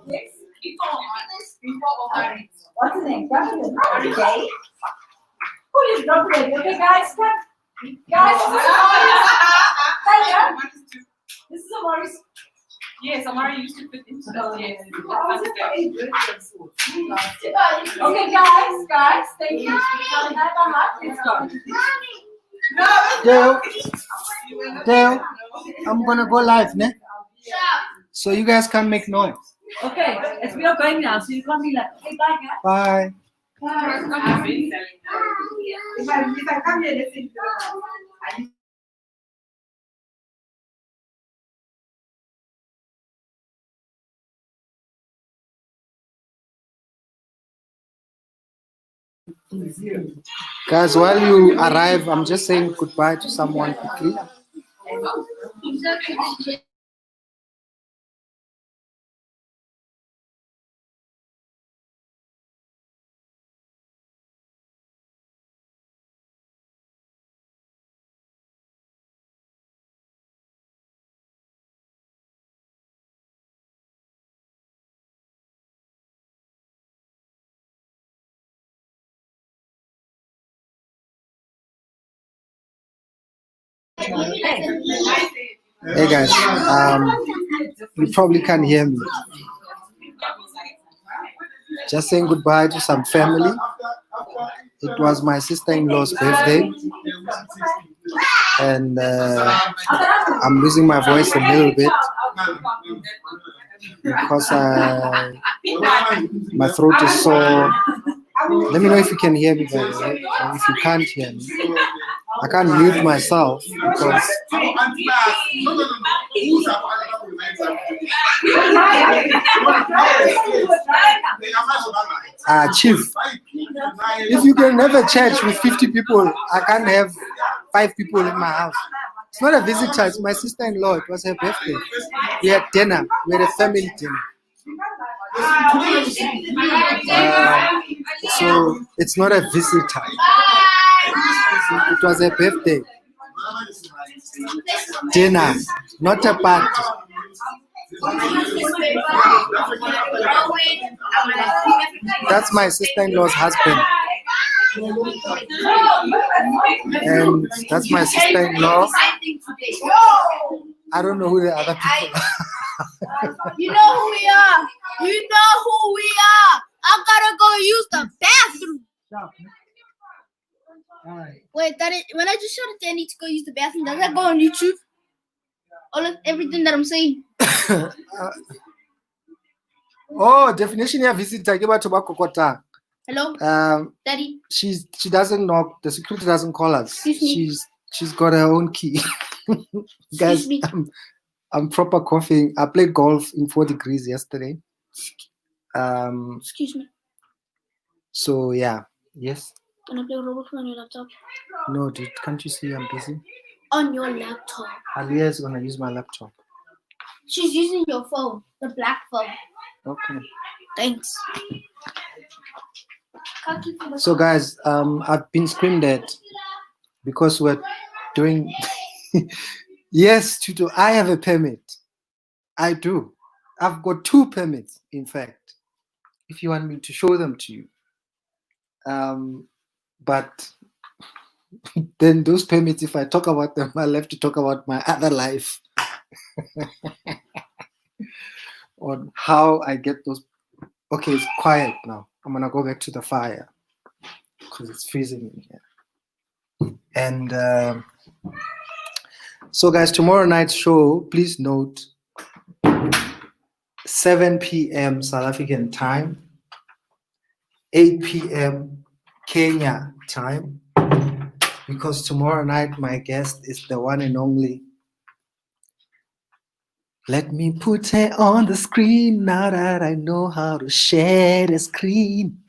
Yes. Before married. What's the name? Okay. Who is dropping it? Okay, guys, come. Guys, this is Amari's. Yes, Amari used to fit into that. Yes. Okay, guys, thank you. Let's go. Dale, I'm gonna go live, ne? So you guys can't make noise. Okay, as we are going now, so you can't be like, okay, bye, guys. Bye. If I come here, let's see. Guys, while you arrive, I'm just saying goodbye to someone quickly. Hey guys, you probably can't hear me. Just saying goodbye to some family. It was my sister-in-law's birthday, and I'm losing my voice a little bit because my throat is sore. Let me know if you can hear me, by the way, or if you can't hear me. I can't mute myself because Chief, if you can have a church with 50 people, I can't have 5 people in my house. It's not a visitor, it's my sister-in-law. It was her birthday. We had dinner. We had a family dinner. So it's not a visitor. It was a birthday dinner, not a party. That's my sister-in-law's husband, and that's my sister-in-law. I don't know who the other people are. You know who we are. You know who we are. I gotta go use the bathroom. Wait, when I just shouted that I need to go use the bathroom, does that go on YouTube? All of everything that I'm saying. Oh, definition of visitor. Hello, Daddy. She doesn't knock. The security doesn't call us. She's got her own key. Guys, I'm proper coughing. I played golf in 4 degrees yesterday. Excuse me. So yeah, yes. Can I play Roblox on your laptop? No, dude, can't you see I'm busy? On your laptop. Alia's gonna use my laptop. She's using your phone, the black phone. Okay. Thanks. So guys, I've been screamed at because we're doing. Yes, Tuto, I have a permit. I do. I've got 2 permits, in fact. If you want me to show them to you. But then those permits, if I talk about them, I'll have to talk about my other life. On how I get those. Okay, it's quiet now. I'm gonna go back to the fire because it's freezing in here. And so guys, tomorrow night's show, please note 7 p.m. South African time, 8 p.m. Kenya time, because tomorrow night my guest is the one and only. Let me put her on the screen now that I know how to share the screen.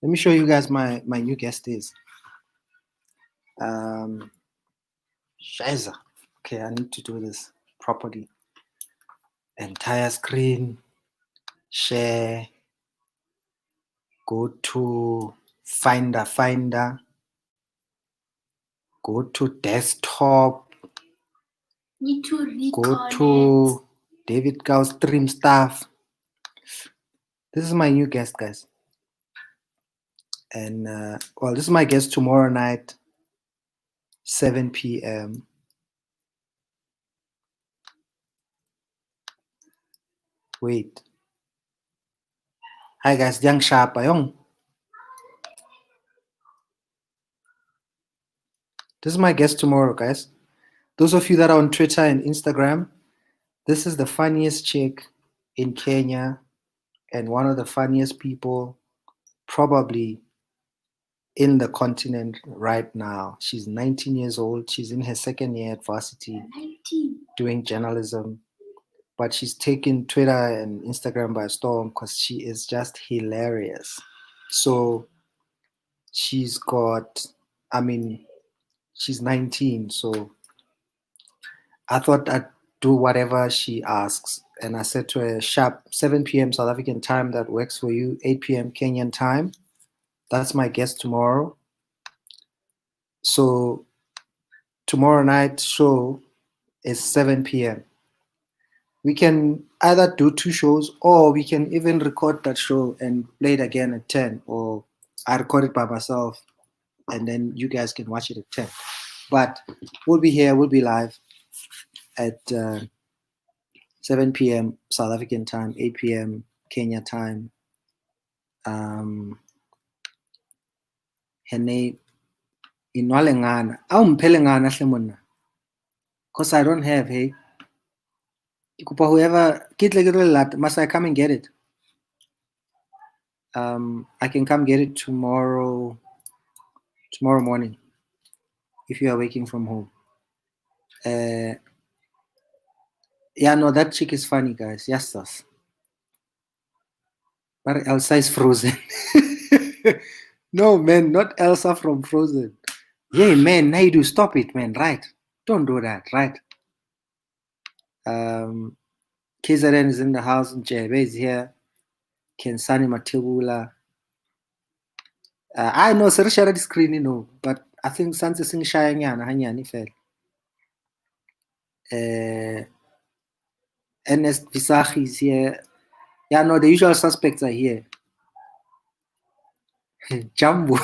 Let me show you guys my new guest is. Shiza. Okay, I need to do this properly. Entire screen, share, go to Finder, go to desktop, Need to go to David Gau's stream stuff. This is my new guest, guys. And well, this is my guest tomorrow night, 7 p.m. Wait. Hi guys, Yang Sharp Ayong. This is my guest tomorrow, guys. Those of you that are on Twitter and Instagram, this is the funniest chick in Kenya and one of the funniest people probably in the continent right now. She's 19 years old. She's in her second year at varsity 19. doing journalism. But she's taken Twitter and Instagram by storm because she is just hilarious. So she's got, I mean, she's 19. So I thought I'd do whatever she asks. And I said to her, sharp 7 p.m. South African time, that works for you, 8 p.m. Kenyan time. That's my guest tomorrow. So tomorrow night show is 7 p.m. We can either do 2 shows or we can even record that show and play it again at 10, or I record it by myself and then you guys can watch it at 10. But we'll be here, we'll be live at 7 p.m. South African time, 8 p.m. Kenya time. Her name Inwalengana. Pelengana Shemona. Because I don't have, hey. Whoever must I come and get it? I can come get it tomorrow morning if you are waking from home. Yeah, no, that chick is funny, guys. Yes, sis. But Elsa is Frozen. No, man, not Elsa from Frozen. Yeah, man, Naidu, stop it, man. Right? Don't do that, right? KZN is in the house, Jebe is here. Kensani Matibula. I know Sir Sharad screen, you know, but I think Sansa Singh Shayanya Hanyani fell. Ernest Visachi is here. Yeah, no, the usual suspects are here. Jumbo.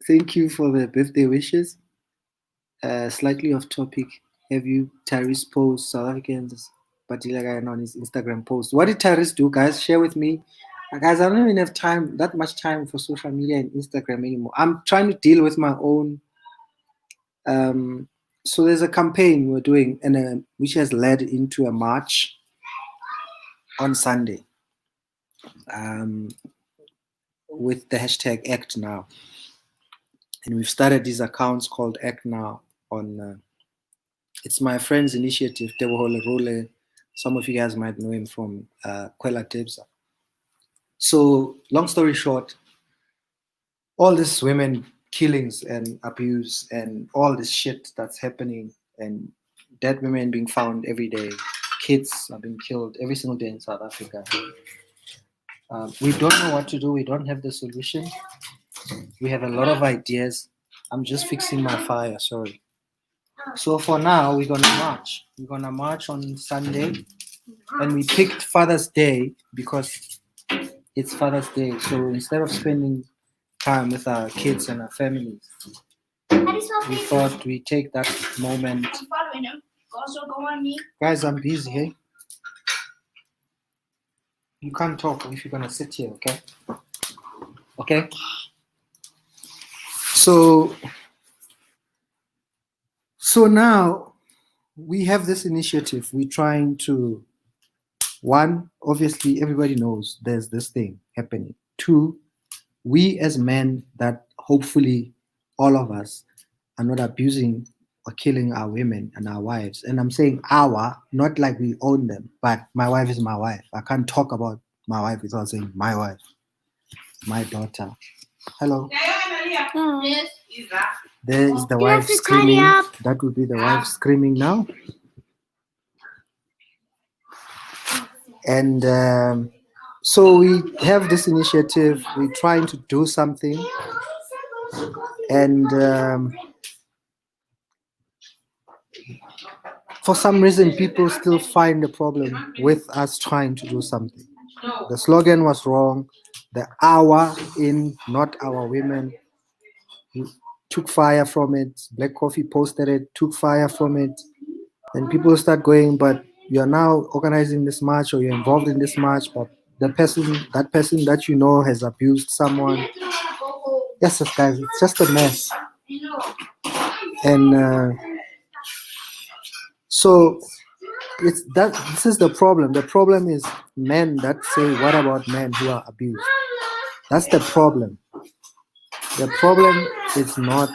Thank you for the birthday wishes. Slightly off topic. Have you Tyrese post South Africans, particularly on his Instagram post? What did Tyrese do, guys? Share with me. Guys, I don't even have that much time for social media and Instagram anymore. I'm trying to deal with my own. So there's a campaign we're doing, and which has led into a march on Sunday. With the hashtag Act Now. And we've started these accounts called Act Now on, it's my friend's initiative, Tebohole Role. Some of you guys might know him from Kwela Tebsa. So long story short, all this women killings and abuse and all this shit that's happening, and dead women being found every day, kids are being killed every single day in South Africa. We don't know what to do. We don't have the solution. We have a lot of ideas. I'm just fixing my fire, sorry. So for now, we're gonna march. We're gonna march on Sunday, and we picked Father's Day because it's Father's Day. So instead of spending time with our kids and our families, we thought we take that moment. Guys, I'm busy, hey? You can't talk if you're gonna sit here, okay? Okay? So now we have this initiative. We're trying to, one, obviously everybody knows there's this thing happening. Two, we as men, that hopefully all of us are not abusing or killing our women and our wives. And I'm saying our, not like we own them, but my wife is my wife. I can't talk about my wife without saying my wife, my daughter. Hello. Yes. There is the wife screaming. That would be the wife screaming now. And so we have this initiative. We're trying to do something. And for some reason, people still find a problem with us trying to do something. The slogan was wrong. The hour in, not our women, took fire from it. Black Coffee posted it, took fire from it. And people start going, but you're now organizing this march or you're involved in this march, but that person that you know has abused someone. Yes, guys, it's just a mess. And so it's that this is the problem. The problem is men that say, what about men who are abused? That's the problem. The problem is not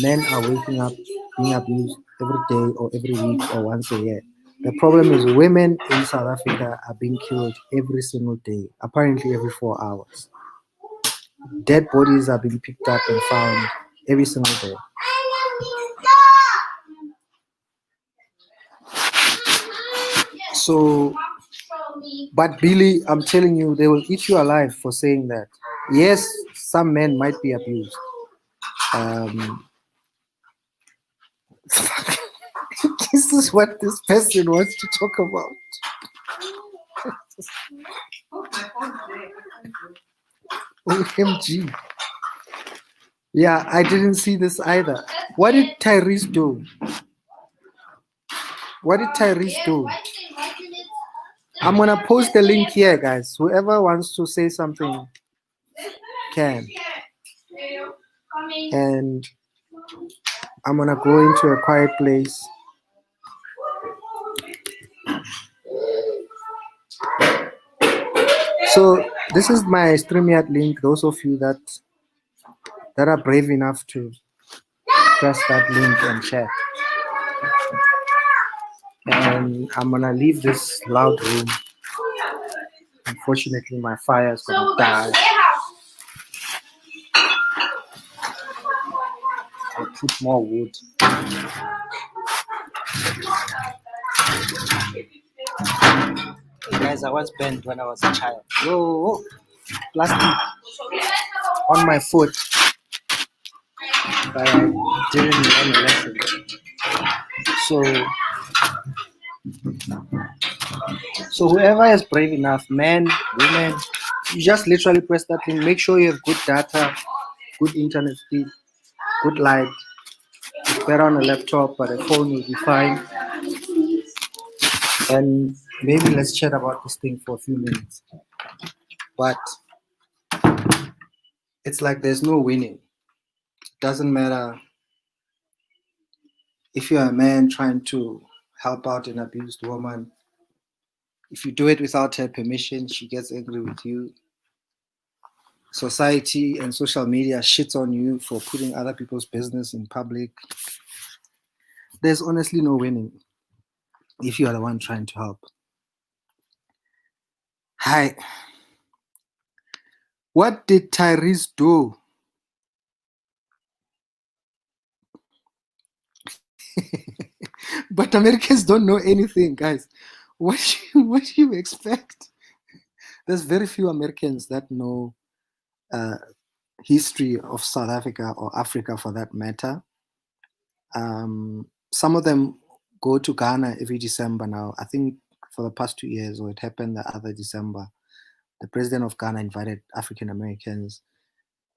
men are waking up being abused every day or every week or once a year. The problem is women in South Africa are being killed every single day, apparently every 4 hours. Dead bodies are being picked up and found every single day. So, but Billy, I'm telling you, they will eat you alive for saying that. Yes, some men might be abused. This is what this person wants to talk about. OMG. Yeah, I didn't see this either. What did Tyrese do? What did Tyrese do? I'm gonna post the link here, guys. Whoever wants to say something can. And I'm gonna go into a quiet place. So this is my StreamYard link. Those of you that are brave enough to press that link and chat. And I'm gonna leave this loud room. Unfortunately, my fire is gonna die. I'll put more wood. Hey guys, I was burned when I was a child. Whoa, plastic on my foot. But I didn't learn a lesson. So whoever is brave enough, men, women, you just literally press that link. Make sure you have good data, good internet speed, good light. It's better on a laptop, but a phone will be fine. And maybe let's chat about this thing for a few minutes. But it's like there's no winning. It doesn't matter if you're a man trying to help out an abused woman. If you do it without her permission, she gets angry with you. Society and social media shits on you for putting other people's business in public. There's honestly no winning if you are the one trying to help. Hi. What did Tyrese do? But Americans don't know anything, guys. What do you expect? There's very few Americans that know history of South Africa or Africa for that matter. Some of them go to Ghana every December now. I think for the past 2 years, or it happened the other December, the president of Ghana invited African Americans.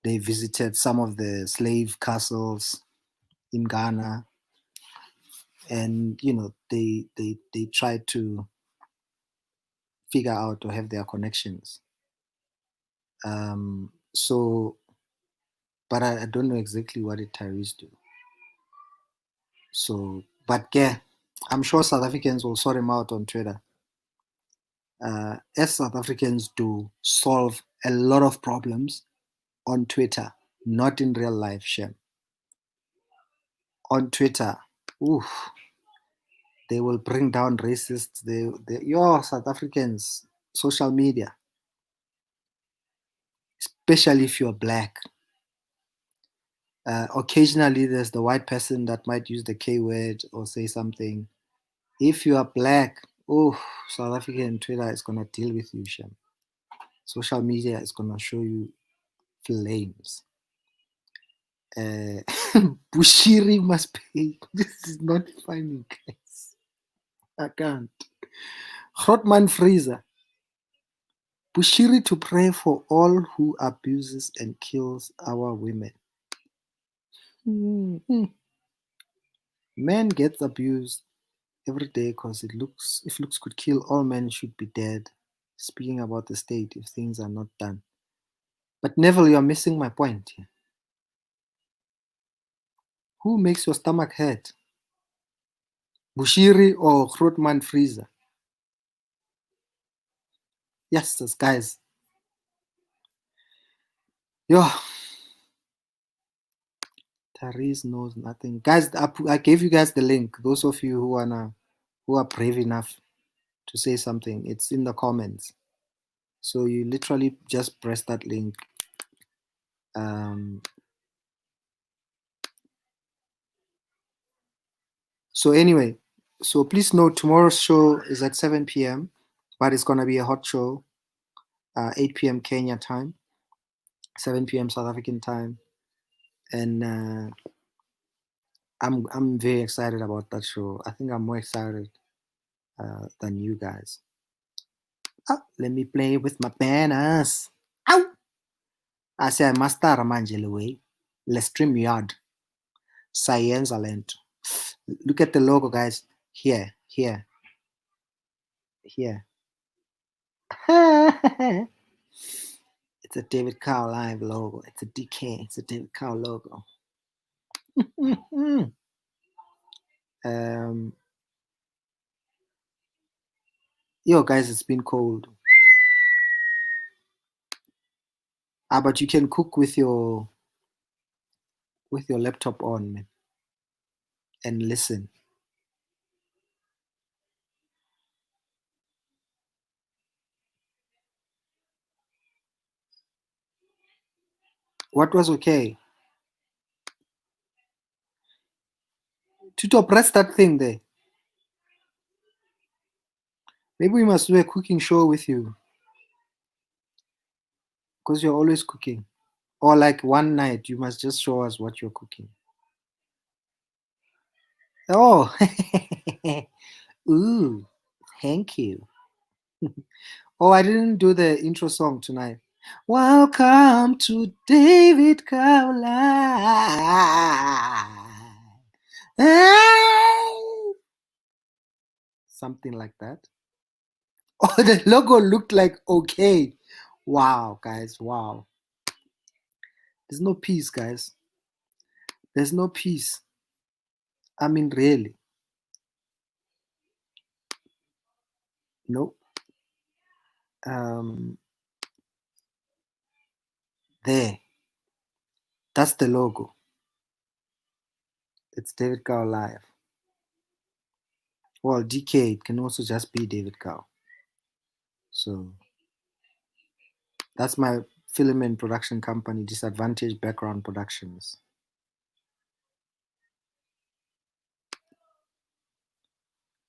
They visited some of the slave castles in Ghana, and they tried to figure out or have their connections. But I don't know exactly what did Tyrese do. So, but yeah, I'm sure South Africans will sort him out on Twitter. As South Africans do solve a lot of problems on Twitter, not in real life, Shem. On Twitter, they will bring down racists. Your South Africans, social media, especially if you're black. Occasionally, there's the white person that might use the K word or say something. If you are black, South African Twitter is gonna deal with you, Shem. Social media is gonna show you flames. Bushiri must pay. This is not funny, guys. I can't. Grotman Freezer. Bushiri to pray for all who abuses and kills our women. Men gets abused every day because if looks could kill, all men should be dead. Speaking about the state if things are not done. But Neville, you're missing my point here. Who makes your stomach hurt? Bushiri or Grootman Freezer? Yes, those guys. Yo, Therese knows nothing. Guys, I gave you guys the link. Those of you who are brave enough to say something, it's in the comments. So you literally just press that link. So anyway, so please note tomorrow's show is at 7 p.m. but it's gonna be a hot show. 8 p.m. Kenya time, 7 p.m. South African time, and I'm very excited about that show. I think I'm more excited than you guys. Let me play with my banners. Ow! I say I master manje way. Let's stream yard. Science Land. Look at the logo, guys. Here. It's a David Cow Live logo. It's a DK. It's a David Cow logo. Yo, guys, it's been cold. But you can cook with your laptop on, man, and listen. What was okay? Tuto, press that thing there. Maybe we must do a cooking show with you. Because you're always cooking. Or like one night, you must just show us what you're cooking. Oh, ooh, thank you. Oh, I didn't do the intro song tonight. Welcome to David Cowlife. Something like that. Oh, the logo looked like okay. Wow, guys, wow. There's no peace, guys. There's no peace. I mean, really. Nope. There. That's the logo. It's David Cow Live. Well, DK, it can also just be David Cow. So that's my film and production company, Disadvantage Background Productions.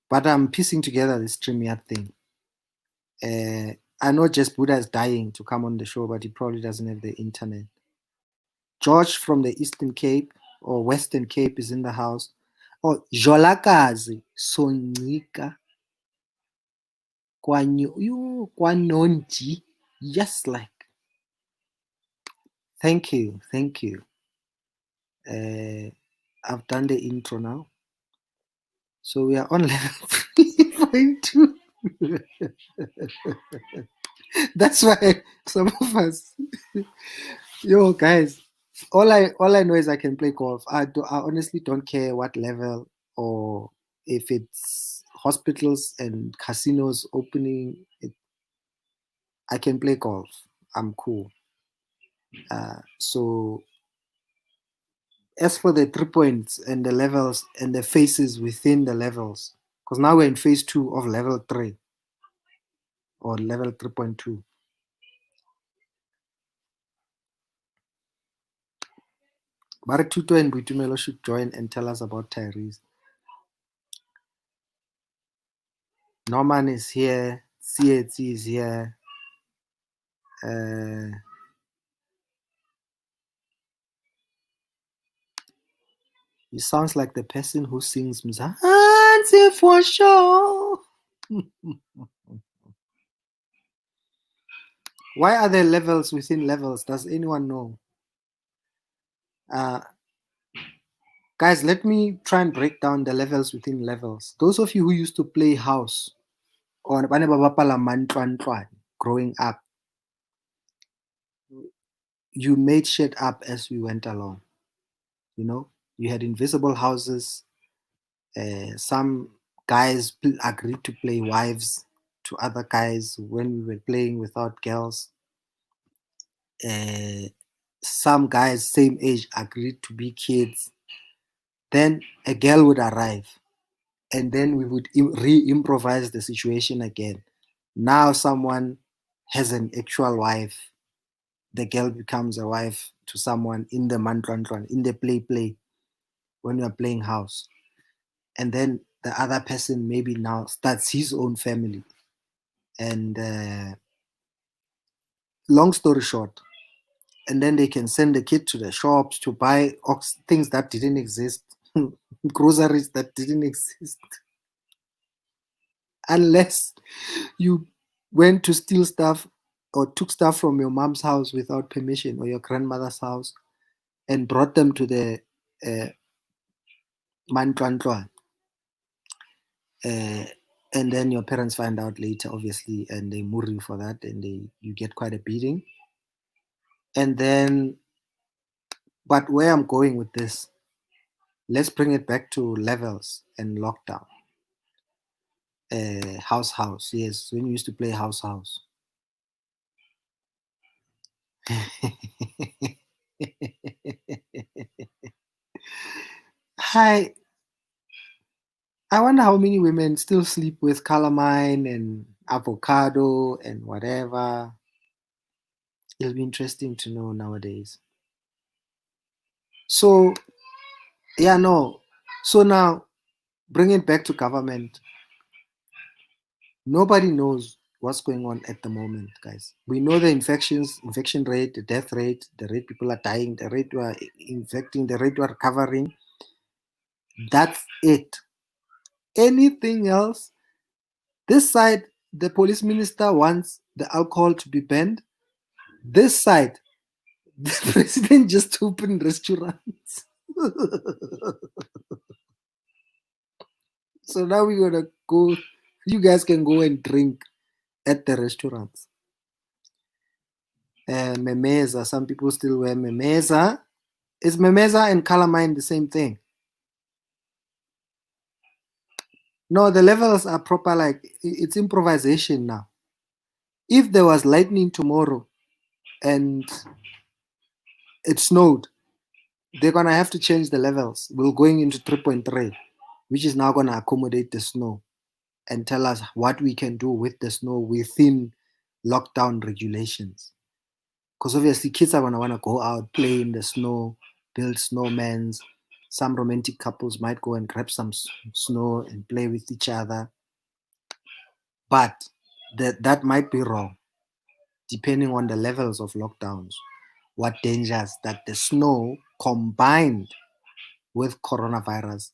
But I'm piecing together this StreamYard thing. I know Jess Buddha is dying to come on the show, but he probably doesn't have the internet. George from the Eastern Cape or Western Cape is in the house. Oh, Jolakazi Sonika Kwanonji. Just like. Thank you. I've done the intro now. So we are on level 3.2. That's why some of us, yo guys, all I know is I can play golf. I honestly don't care what level or if it's hospitals and casinos opening. I can play golf. I'm cool. So as for the 3 points and the levels and the phases within the levels, because now we're in phase 2 of level 3 or level 3.2. Marek Tuto and Buitumelo should join and tell us about Tyrese. Norman is here. CAT is here. He sounds like the person who sings Mzansi for sure. Why are there levels within levels? Does anyone know? Guys, let me try and break down the levels within levels. Those of you who used to play house or growing up, you made shit up as we went along. You know, you had invisible houses. Some guys agreed to play wives to other guys when we were playing without girls. Some guys, same age, agreed to be kids. Then a girl would arrive, and then we would re-improvise the situation again. Now someone has an actual wife. The girl becomes a wife to someone in the mantlantlan, in the play, when we are playing house. And then the other person maybe now starts his own family. And long story short, and then they can send the kid to the shops to buy things that didn't exist, groceries that didn't exist, unless you went to steal stuff or took stuff from your mom's house without permission or your grandmother's house and brought them to the mantlantlan. And then your parents find out later, obviously, and they murder you for that, and you get quite a beating. And then, but where I'm going with this, let's bring it back to levels and lockdown. House, yes, when you used to play house. Hi, I wonder how many women still sleep with calamine and avocado and whatever. It'll be interesting to know nowadays. So, yeah, no. So now, bring it back to government. Nobody knows what's going on at the moment, guys. We know the infection rate, the death rate, the rate people are dying, the rate we are infecting, the rate we are recovering. That's it. Anything else? This side, the police minister wants the alcohol to be banned. This side, the president just opened restaurants. So now we're gonna go. You guys can go and drink at the restaurants. Memeza, some people still wear memeza. Is memeza and calamine the same thing? No, the levels are proper, like it's improvisation now. If there was lightning tomorrow and it snowed, they're gonna have to change the levels. We're going into 3.3, which is now gonna accommodate the snow and tell us what we can do with the snow within lockdown regulations. Because obviously kids are gonna wanna go out, play in the snow, build snowmans. Some romantic couples might go and grab some snow and play with each other. But that might be wrong, depending on the levels of lockdowns. What dangers that the snow combined with coronavirus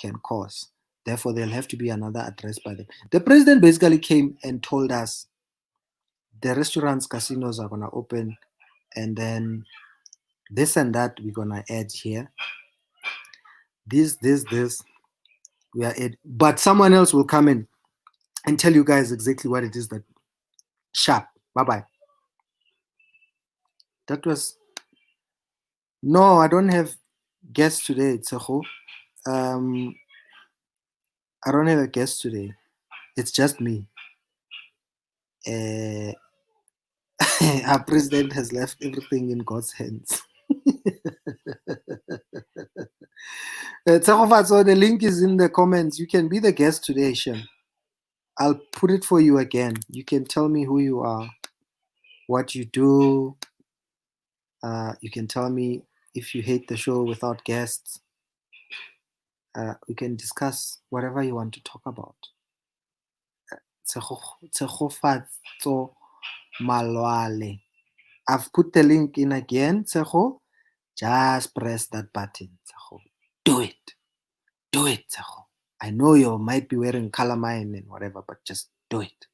can cause. Therefore, there'll have to be another address by them. The president basically came and told us the restaurants, casinos are going to open, and then this and that we're going to add here. This, we are add. But someone else will come in and tell you guys exactly what it is that sharp. Bye-bye. That was... No, I don't have guests today, Tseho. I don't have a guest today. It's just me. Our president has left everything in God's hands. So the link is in the comments. You can be the guest today, Shem. I'll put it for you again. You can tell me who you are, what you do. You can tell me if you hate the show without guests. We can discuss whatever you want to talk about. Tshegofatso Malwale. I've put the link in again, Tseho. Just press that button, Tseho. Do it. do it. Tseho. I know you might be wearing calamine and whatever, but just do it.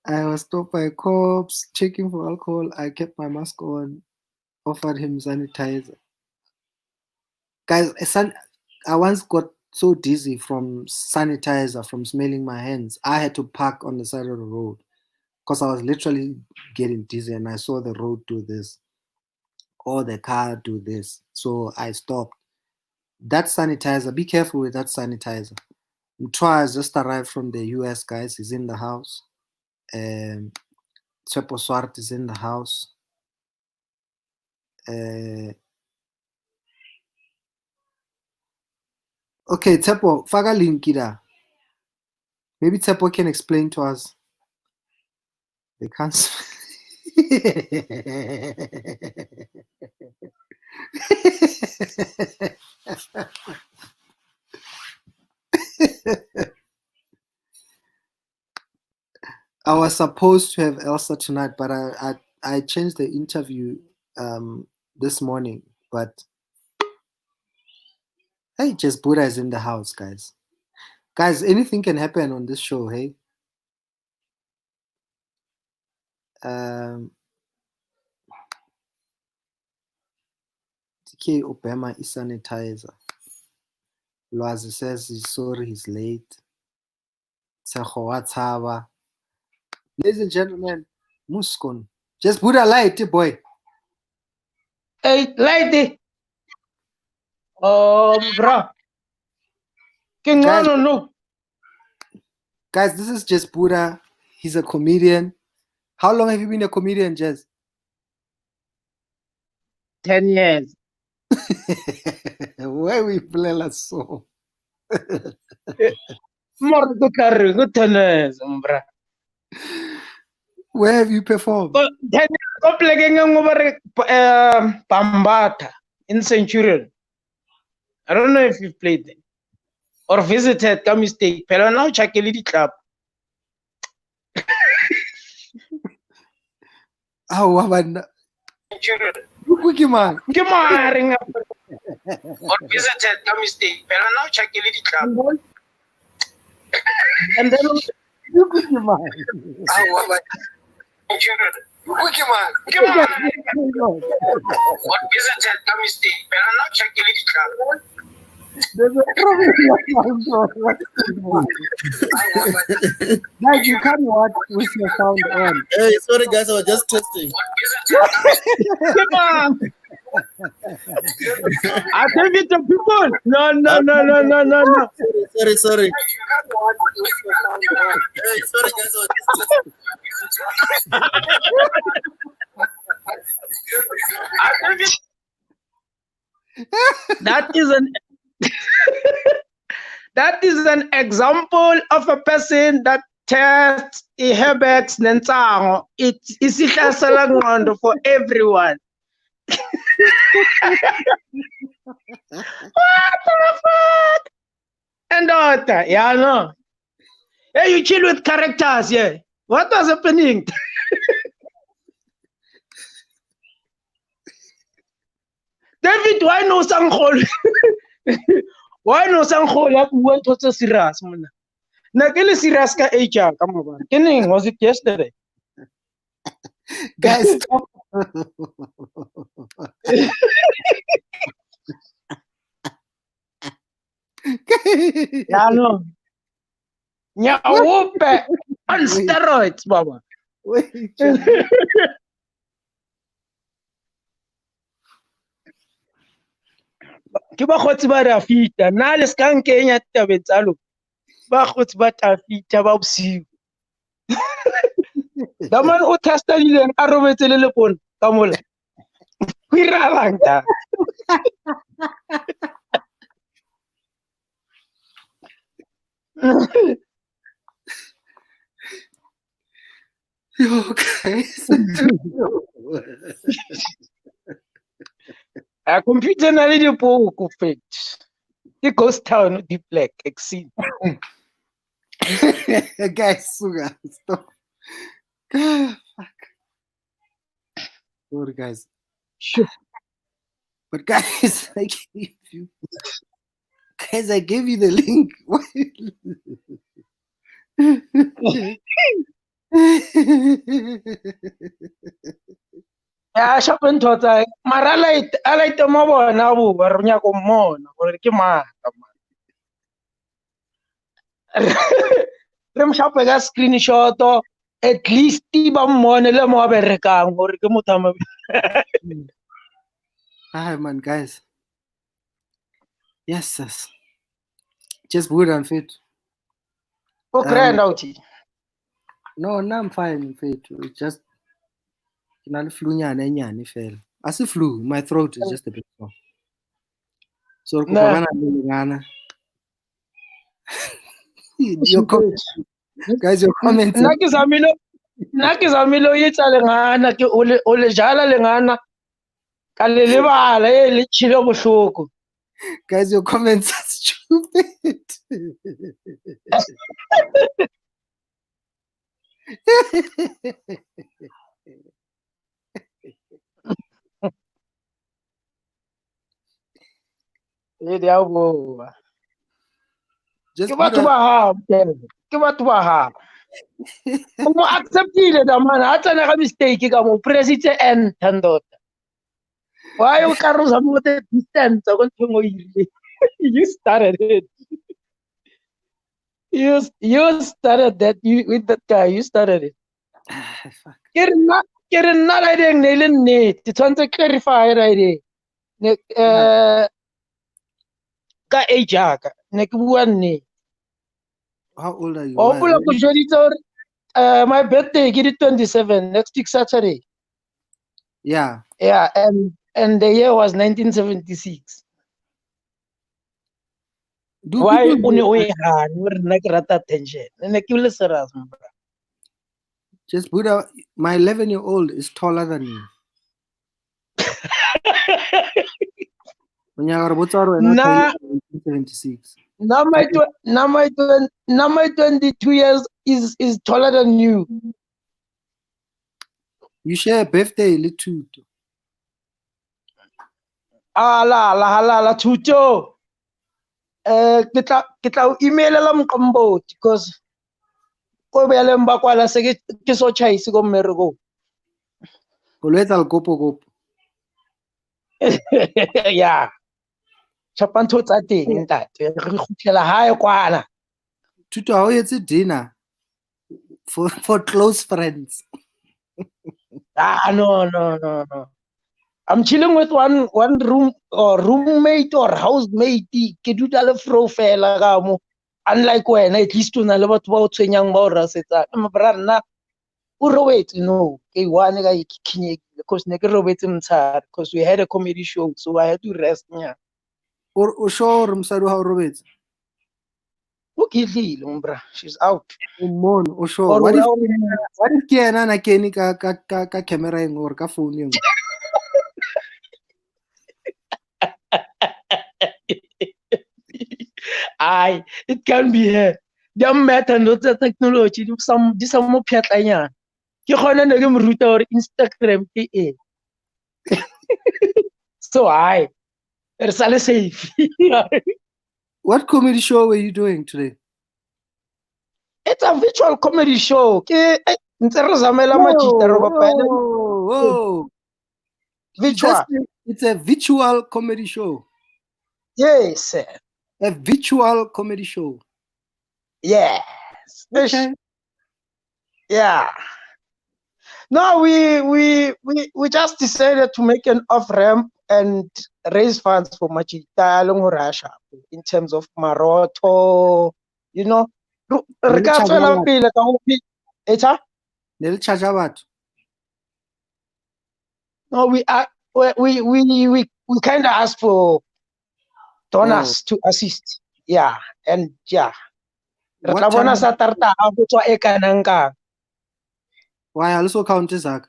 I was stopped by cops, checking for alcohol. I kept my mask on, offered him sanitizer. Guys, I once got so dizzy from sanitizer, from smelling my hands. I had to park on the side of the road because I was literally getting dizzy and I saw the road do this or the car do this. So I stopped. That sanitizer, be careful with that sanitizer. Mtwa has just arrived from the US, guys. He's in the house. Tsepo Swart is in the house. Okay, Tsepo, faga linki da. Maybe Tsepo can explain to us. They can't. I was supposed to have Elsa tonight, but I changed the interview this morning. But hey, just Buddha is in the house, guys. Guys, anything can happen on this show, hey? TK Obama is sanitizer. Loazi says he's sorry he's late. Ladies and gentlemen, Muskon. Just Buddha light, boy. Hey, lady. Bro. No. Guys, this is just Buddha. He's a comedian. How long have you been a comedian, Jez? 10 years. Why we play like so? More to carry. Good 10 years, bro. Where have you performed? 10 years. I'm playing over Pambata in Centurion. I don't know if you've played there or visited the mistake. Pero now check a little club. Oh, what? Or visited the mistake. Pero now check a little club. And then You could your mind. What visited the mistake? Pero now check a little club. There's a problem. Guys, you can't watch with your sound on. Hey, sorry guys, I was just testing. Come on. I think it's the people. No. Sorry. Hey, sorry guys, I was just testing. That is an example of a person that tests Hebex Nensango. It is a for everyone. What the fuck? And daughter, yeah, no. Hey, you chill with characters, yeah. What was happening? David, why no sanghol? Why no sanghol? You went to serious, man. Nakele serious ka HR, come on. Kidding, was it yesterday? Guys, stop. Yeah, no. Nyawope on steroids, Baba. Wait. Ke ba khotsi ba ra fita nna le ska nkenya tabeng tsa lo ba khotsi ba ta fita ba bosiu da man o testa dileng a robetse le lepone ka mola ho iralang ta Yo, guys. A computer na le dipoko fact. Ke ghost town deep black exit. Guys, sugar, stop. Fuck. Sorry, guys. Sure. But guys, I gave you the link. Why? Ya shop ntotsa mara a light mo bona bo ba re nya go mmona gore ke maka man. Re mo shape ka screenshot at least ba mmone le mo berekang gore ke motho ma. Hi, man, guys. Yes, yes. Just good and fit. O grand out. No, I'm fine, fit. It's just flu nyane fell. As a flu, my throat is just a bit sore. So, Nah. your comments, guys, your comments. Nna ke zamile yetsa lengana ke o le jala lengana ka le lebala le tshile bohloko. Guys, your comments are stupid. Le dia bo. Just Ke batho ba ha, ke batho ba ha. Mo acceptile da man, a tsena ga mistake ka mo presitse and ndota. Why you ka ruza mo the distance go ntho ile. You started it. You started that with that guy. You started it. Fuck. Ke re nna la ding ne le nnete tshwantse clarify right ne ka age ka ne ke bua nnete. How old are you? Hopola go joditse gore my birthday ke di 27 next week Saturday. Yeah. Yeah, and the year was 1976. Why only we had we rata attention? Ne ke le serious bro. Just Buddha, my 11-year-old is taller than me. Nah, 1976. now my 22 years is taller than you. You share a birthday, little. La Tuto. Ke tla email-ela Mqombo because ko bele mba kwala se ke so chaise go mmereko. Go let al gopo. Yeah. Chapanto tsa teng ntate. Re khutlela hae kwana. Tuto, how it's a dinner for close friends. No. I'm chilling with one room or roommate or housemate. Ke duta le fro fela ga mo. Unlike when at least una le batho ba o tshwenyang ba o rasetsa. Mabra nna o robetse no. Ke one ga ikhinyekile because ne ke robetse mtshara because we had a comedy show so I had to rest nya. Or sure msadu how robetse. Okay, Umbra, she's out. Mon, or sure. What if Kiana na Kenny ka camera or ka phone? Aye, it can be her. Dem matter not the technology. Some mo piatlanya. Ke gona ne ke mo ruta or Instagram ke e. So aye. Re sale safe. What comedy show were you doing today? It's a virtual comedy show. Ke ntse re zamela machita ro ba Whoa. Virtual. It's a virtual comedy show. Yes, sir. A virtual comedy show. Yes. Okay. Yeah. No, we just decided to make an off ramp and raise funds for Machita along Russia in terms of Maroto, you know. No, we kind of asked for donors to assist. Yeah, and yeah. Why also count Isaac?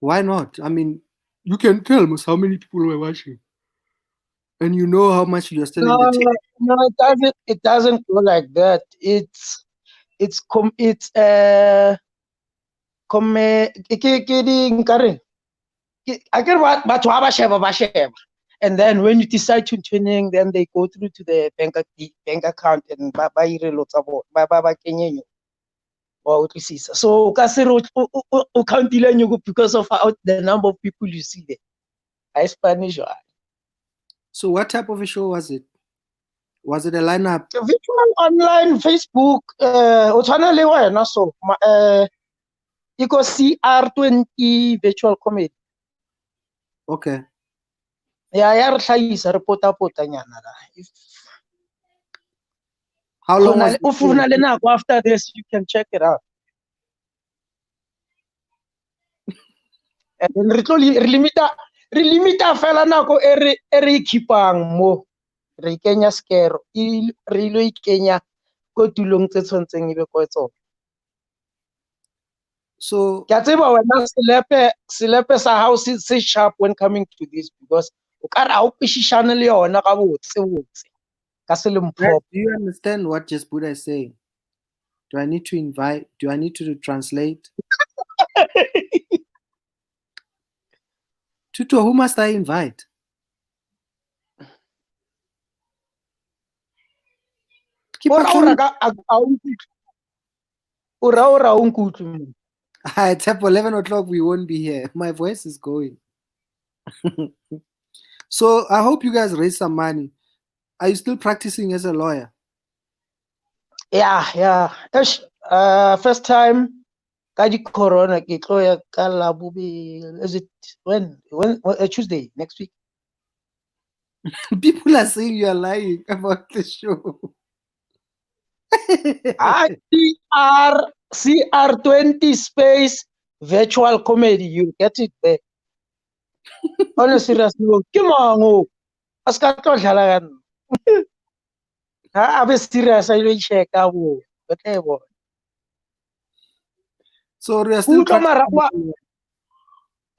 Why not? I mean, you can tell us how many people were watching, and you know how much you're still in No, the team. no, it doesn't. It doesn't go like that. It's ke di nkare. I get what batho ba sheba. And then when you decide to tuning, then they go through to the bank account and ba ire lo tsa bona, ba kenye nyo. Wa utlwisisa. So ka se re o countile nyo because of the number of people you see there. I Spanish. So, what type of a show was it? Was it a lineup? Virtual online Facebook, o tshwana le wena so iko CR20 virtual comedy. Okay. Ya re hlahisa re pota nyana la. How long was If una le nako after this, you can check it out. And then re limita fela nako e re keepang mo re kenya skero re ilo ikenya ko tulong tse tshwantseng ebe ko tsona. So, Ke a tseba wena selepe sa hao se sharp when coming to this because o ka re ha o pishishane le yona ka botse ka se le do mpho. you understand what just Buddha is saying? Do I need to invite? Do I need to translate? Tuto, who must I invite? Keep Ora patrolling. ora unkutlu. It's up 11 o'clock. We won't be here. My voice is going. So I hope you guys raise some money. Are you still practicing as a lawyer? Yeah. First time ka di corona ke tlo ya ka labobe. Is it when Tuesday next week? People are saying you are lying about the show. CR20 space virtual comedy. You get it there. On a serious note, come on, aska tlo dlala kan. Ha abe serious I will check out. Whatever. So we are still practicing.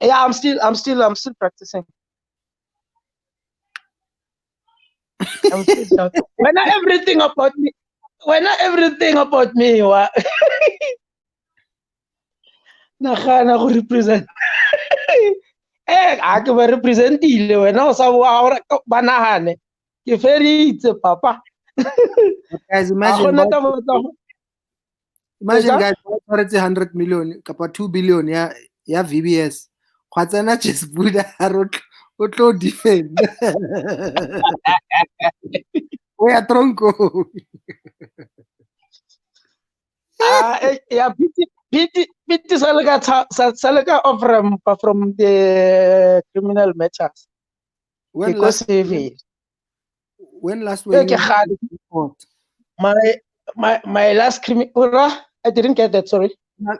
Yeah, I'm still practicing. I'm still when everything about me wa nagana go represent a ke ba representile wena o sa ba nagane ke feritse papa. Guys, imagine guys, it's 100 million, about 2 billion, yeah, VBS. Khatsana just Buddha to defend. We are tronco. Yeah, pity salga from the criminal matters. When last were you in court? My last criminal, I didn't get that, sorry. You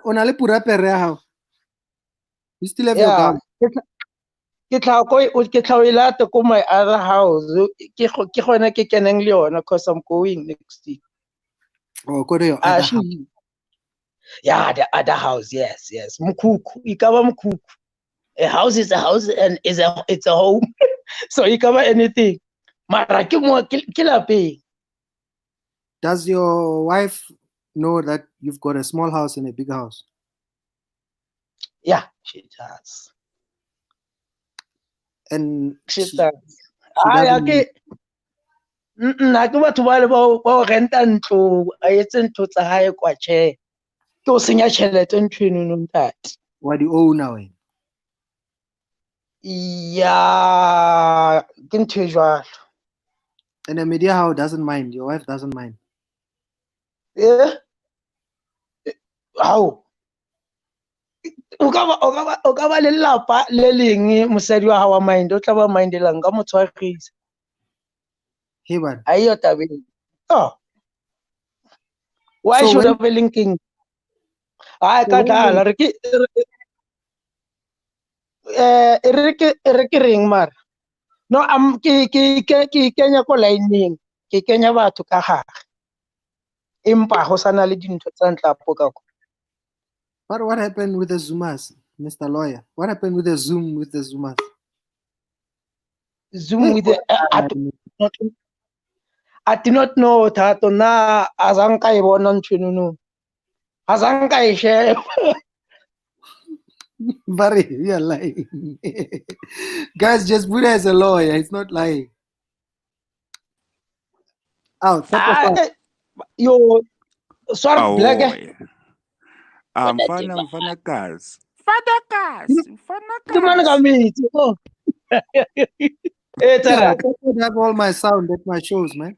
still have your gun? Ke tla ko my other house ke gona ke keneng le yona because I'm going next week. Oh, go to your other house. Yeah, the other house, yes. Mukhuku, ikaba mukhuku. A house is a house and it's a home. So ikaba anything. Mara ke mo ke lapeng. Does your wife know that you've got a small house and a big house? Yeah, she does. And she does. Nna ke batho ba le ba renta ntlo a etse ntlo tsa hae kwa che ke o senya tšhelete ntho eno no ntate wa di owner wena yeah ke ntho e jwalo and the media how doesn't mind, your wife doesn't mind. Yeah, how o ka ba le lapa le leng mosadi wa hawa mind o tla ba mindelang ka motshwarisa hey man ayo tabeng oh why so should I be linking I ka dala re ke ring mar no ke kenya ko lining ke kenya batho ka gage empa go sana le dintho tsa ntlapo ka ko. But what happened with the Zumas? Mr. Lawyer. What happened with the Zoom with the Zoomers? Zoom with the I do not know that na azanka ibona ntshununu. Azanka share. Barry, you're lying. Guys, just put it as a lawyer. It's not lying. Out. Yo, sorry, black. Mfana guys. The man got me. Oh. It's Yeah, I could have all my sound at my shows, man.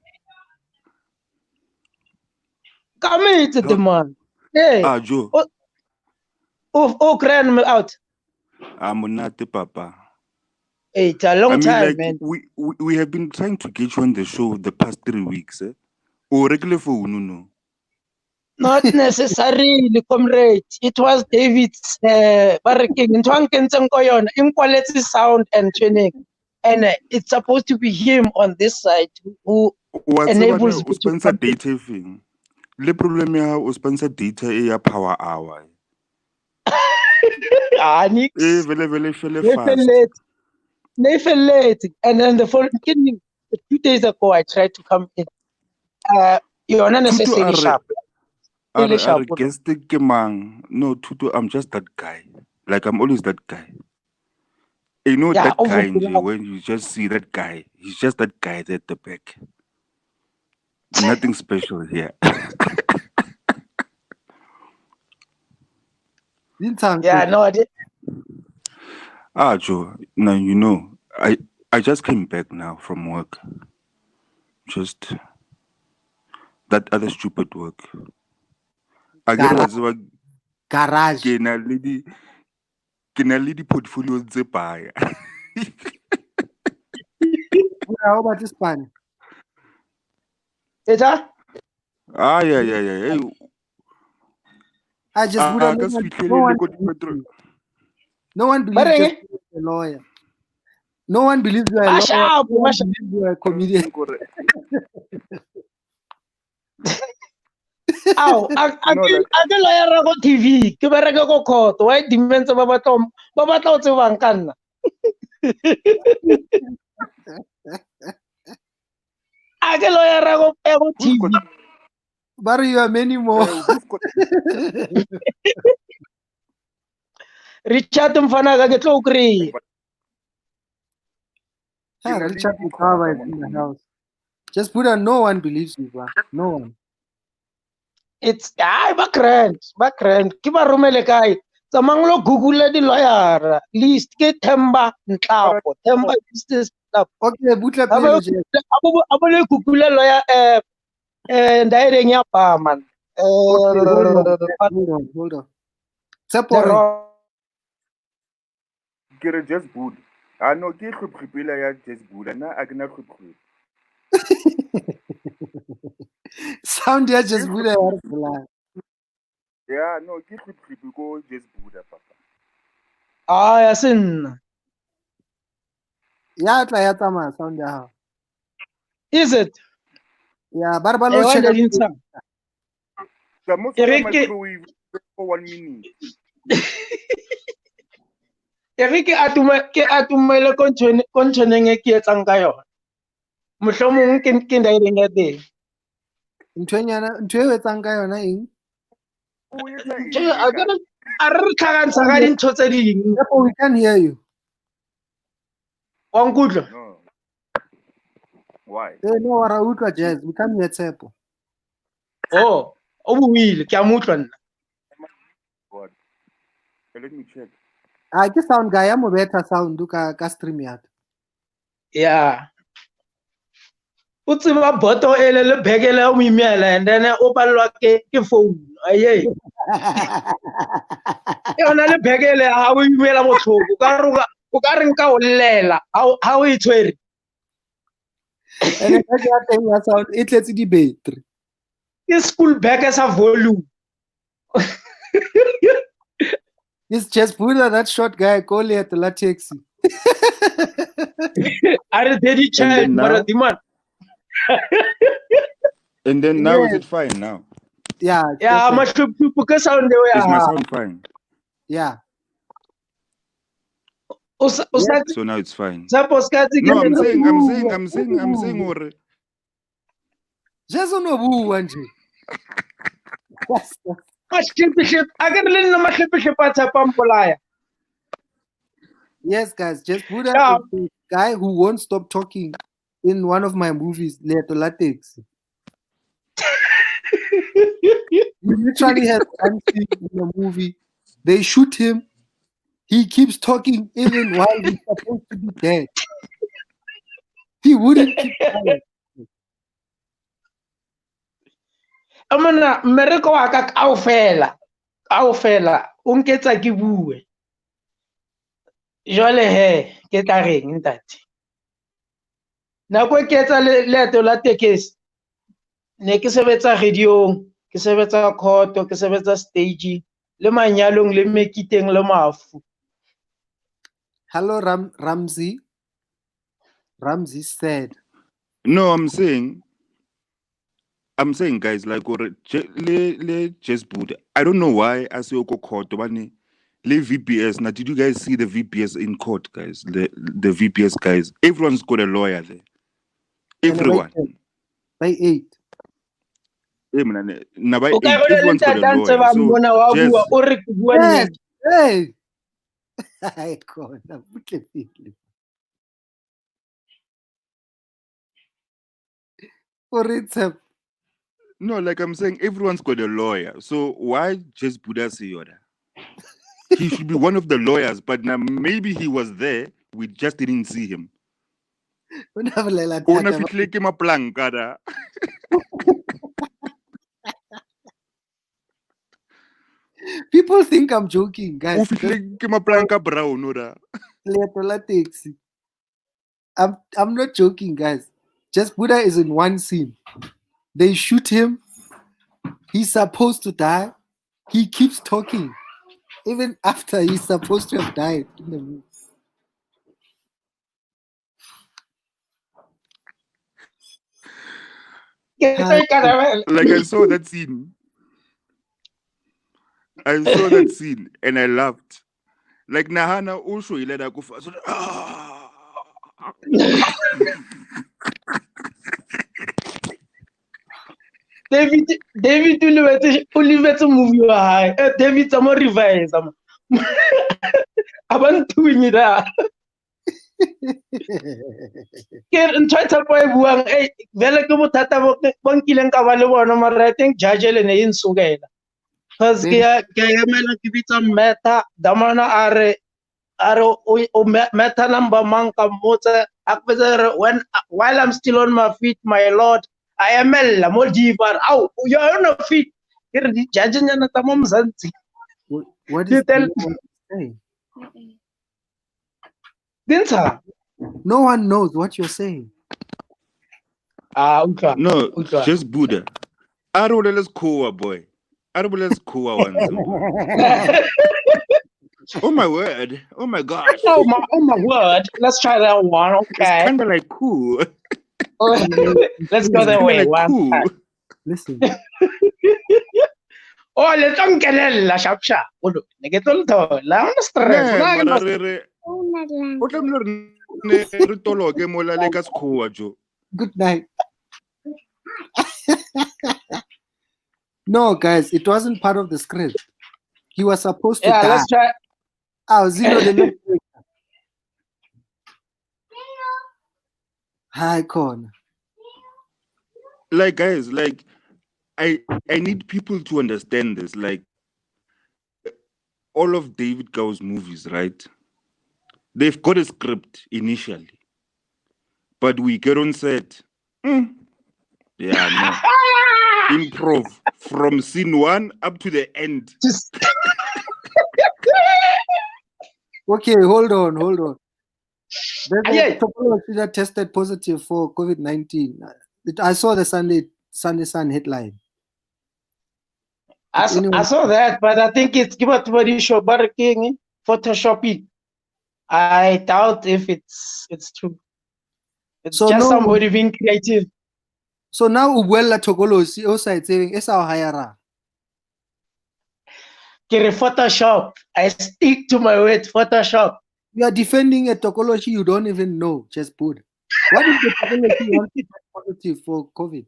come into the man. Hey. Joe. Oh, crying me out. I'm not the papa. It's a long time, like, man. We have been trying to get you on the show the past 3 weeks. Or regular phone, no. Not necessarily, comrade. It was David's barricade in quality sound and training. And it's supposed to be him on this side who enables me to sponsor data thing. The problem is sponsor data a power hour. Very fast. They fell late. And then the following 2 days ago, I tried to come in. You're not necessarily sharp. Really sharp. No, Tutu, I'm just that guy. Like, I'm always that guy. You know, that guy, when you just see that guy, he's just that guy at the back. Nothing special here. Yeah, no, I did. Joe, now you know, I just came back now from work. Just that other stupid work. I get garage. Can I lead portfolio zepaya? How about this pan? Yeah. Yeah. I just no one believes you're a lawyer. No one believes you're a lawyer. No one believes you're a comedian. Ow, I lawyer go TV. Ke bereka go court. Why demands ba batla o tsebang ka nna? I get lawyer go TV. But you are many more. Richard Mfana ga ke tlo kry. Richard Mfana is in the house. Just put on no one believes you, bro. No one. It's background. Ke ba romele kae? Tsamang lo Google di lawyer list ke Themba Nhlapo. Themba justice Nhlapo. Okay, butla pele. Abo le Google lawyer ndaireng ya pa man. Hold on. Seporo. Get just good. I know ke khupila ya just good. Na agna khuphu. Sound ya just good. Yeah, no, ke khuphu go just good papa. Yasin. Ya tla ya tsama sound ya. Is it? Yeah, Barbalo check. The most microwave for 1 minute. Ke atumele kontshoneng e ke etsang ka yona. Mohlomong ke ndaireng ya teng. Ntwe e etsang ka yona eng? A re tlhagantsha ka dintho tse ding. We can hear you. Wa nkutla? No. Why? No, wa ra utlwa jazz. We can hear Tshepo. Oh, o buile ke a mutlwa nna. What? Let me check. Ke sound guy ya mo beta sound ka stream ya. Yeah. O tseba boto ele le bhekele o imela and then o palwa ke phone. Aye. Yona le bhekele ha o imela botlhoko ka re nka o llela ha o itshwere. And I sound it lets di battery. Ke school bag as a volume. It's just put on that short guy call it the taxi. Are they child but the man. And then now is it fine now? Yeah. Yeah, much people sound the way. Is my sound fine? Yeah. So now it's fine. No, I'm saying, or just on a woo one day. Yes, guys, just put up the guy who won't stop talking in one of my movies, Leto Latex. He literally has one scene in the movie. They shoot him. He keeps talking even while he's supposed to be dead. He wouldn't keep quiet. Amana mmereko wa ka kaofela o nketsa ke bue jwale he ke tla reng ntate nako ke etsa leeto la tekesi ne ke sebetsa radiong ke sebetsa khoto ke sebetsa stage le manyalong le mekiteng le mafu. Hello Ramsey said no, I'm saying guys, like or le just Buddha. I don't know why I say oko court le VPS. Now did you guys see the VPS in court, guys? The VPS guys. Everyone's got a lawyer there. Everyone. By 8. Everyone's got a lawyer. So hey. I can't. No, like I'm saying, everyone's got a lawyer. So why just Buddha say Yoda? He should be one of the lawyers, but now maybe he was there. We just didn't see him. People think I'm joking, guys. I'm not joking, guys. Just Buddha is in one scene. They shoot him. He's supposed to die. He keeps talking. Even after he's supposed to have died in the movie. Like I saw that scene. And I laughed. Like Nahana also he let her go first. David ulivetse movie wa hae. David tamo revise ama. Abantu winyira. Ke ntshwetsa pa e buang vele ke bothata bo nkileng ka ba le bona mara I think judge le ne insukela. Cause ke emela ke bitsa Meta damana are o Meta number man ka motse while I'm still on my feet my lord I am ella mo divar au you're on your feet ke re di judge nyana ta mo Mzansi. What is saying? No one knows what you're saying. No, just Buddha. I don't let's cool boy. I don't let's cool one. Oh my word! Oh my gosh! Oh my word! Let's try that one. Okay. It's kind of like cool. Let's go that way. Like cool. Listen. Oh, let's onkelella sharp. Negetol to. La on stress. Good night. No, guys, it wasn't part of the script. He was supposed to die. Let's try. Zeno the Hi, Con. Like, guys, like, I need people to understand this. Like, all of David Gow's movies, right? They've got a script initially, but we get on set. Yeah, no. Improv from scene 1 up to the end. Okay, hold on. There's a tested positive for COVID-19. I saw the Sunday Sun headline. I saw that, but I think it's King Photoshopping. I doubt if it's true. It's just somebody being creative. So now Ubuela Tokolosi also saying it's our higher. Photoshop. I stick to my word, Photoshop. You are defending a tokology you don't even know, just put. What is the tokology you want to test positive for COVID?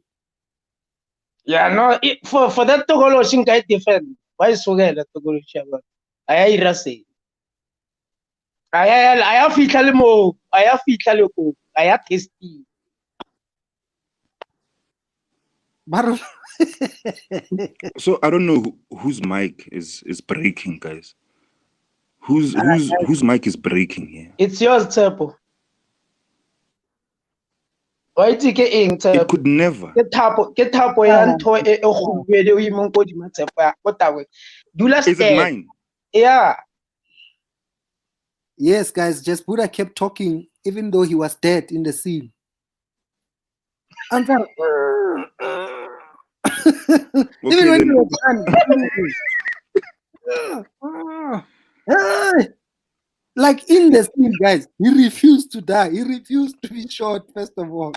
Yeah, no, for that tokology guy defend. Why is so that tokology about? I irase. I have fitale mo. I have fitale ko. I have tasty. But So I don't know whose mic is breaking, guys. Whose mic is breaking here? It's yours, Tsepo. Why take ing It could never. Get tapo yan to e khubele o imong ko di Tsepo ya. What that way? Do last Is it mine? Yeah. yes, guys, just Buddha kept talking even though he was dead in the scene. And then, even when he was done, like in the scene, guys, he refused to die. He refused to be shot, first of all.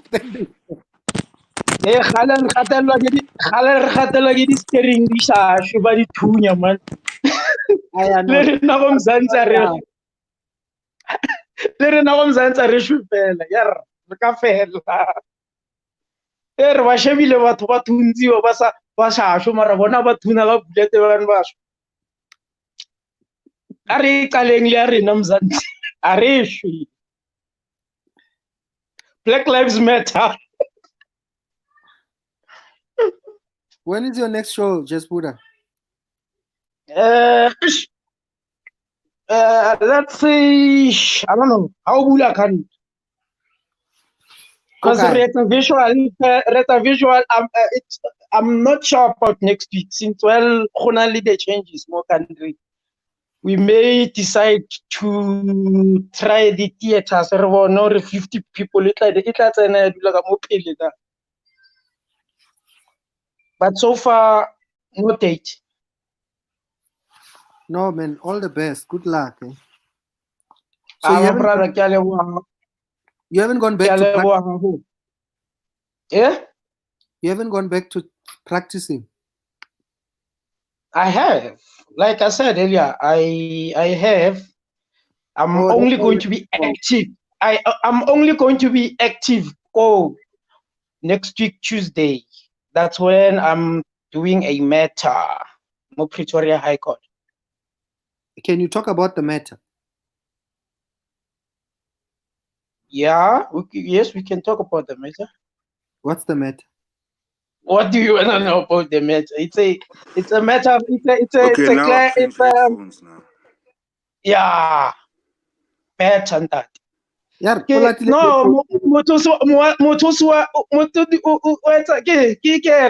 Khalan khatela ke di steering di sha shuba di thunya man. Le na go Mzansi re shupela yar re ka fela. Re ba shebile batho ba thuntsi ba sha sho mara bona ba thuna ba bulete ba ba sho. A re qaleng le a rena Mzansi. A re shwi. Black Lives Matter. When is your next show, just Buddha? Let's say I don't know how Bula can. Because Okay. visual. I'm not sure about next week since only the changes more country. We may decide to try the theaters. Or 50 people. But so far, no date. No, man, all the best. Good luck. Eh? So So you haven't gone back to practice? Yeah, You haven't gone back to practicing? I have. Like I said earlier, I have. I'm Oh, only that's going to be active. I'm only going to be active. Next week Tuesday. That's when I'm doing a matter. Pretoria High Court. Can you talk about the matter? Yeah. Yes, we can talk about the matter. What's the matter? What do you want to know about the matter? It's a matter. Okay, now I've changed headphones now. Yeah. Matter and that. Yeah, No,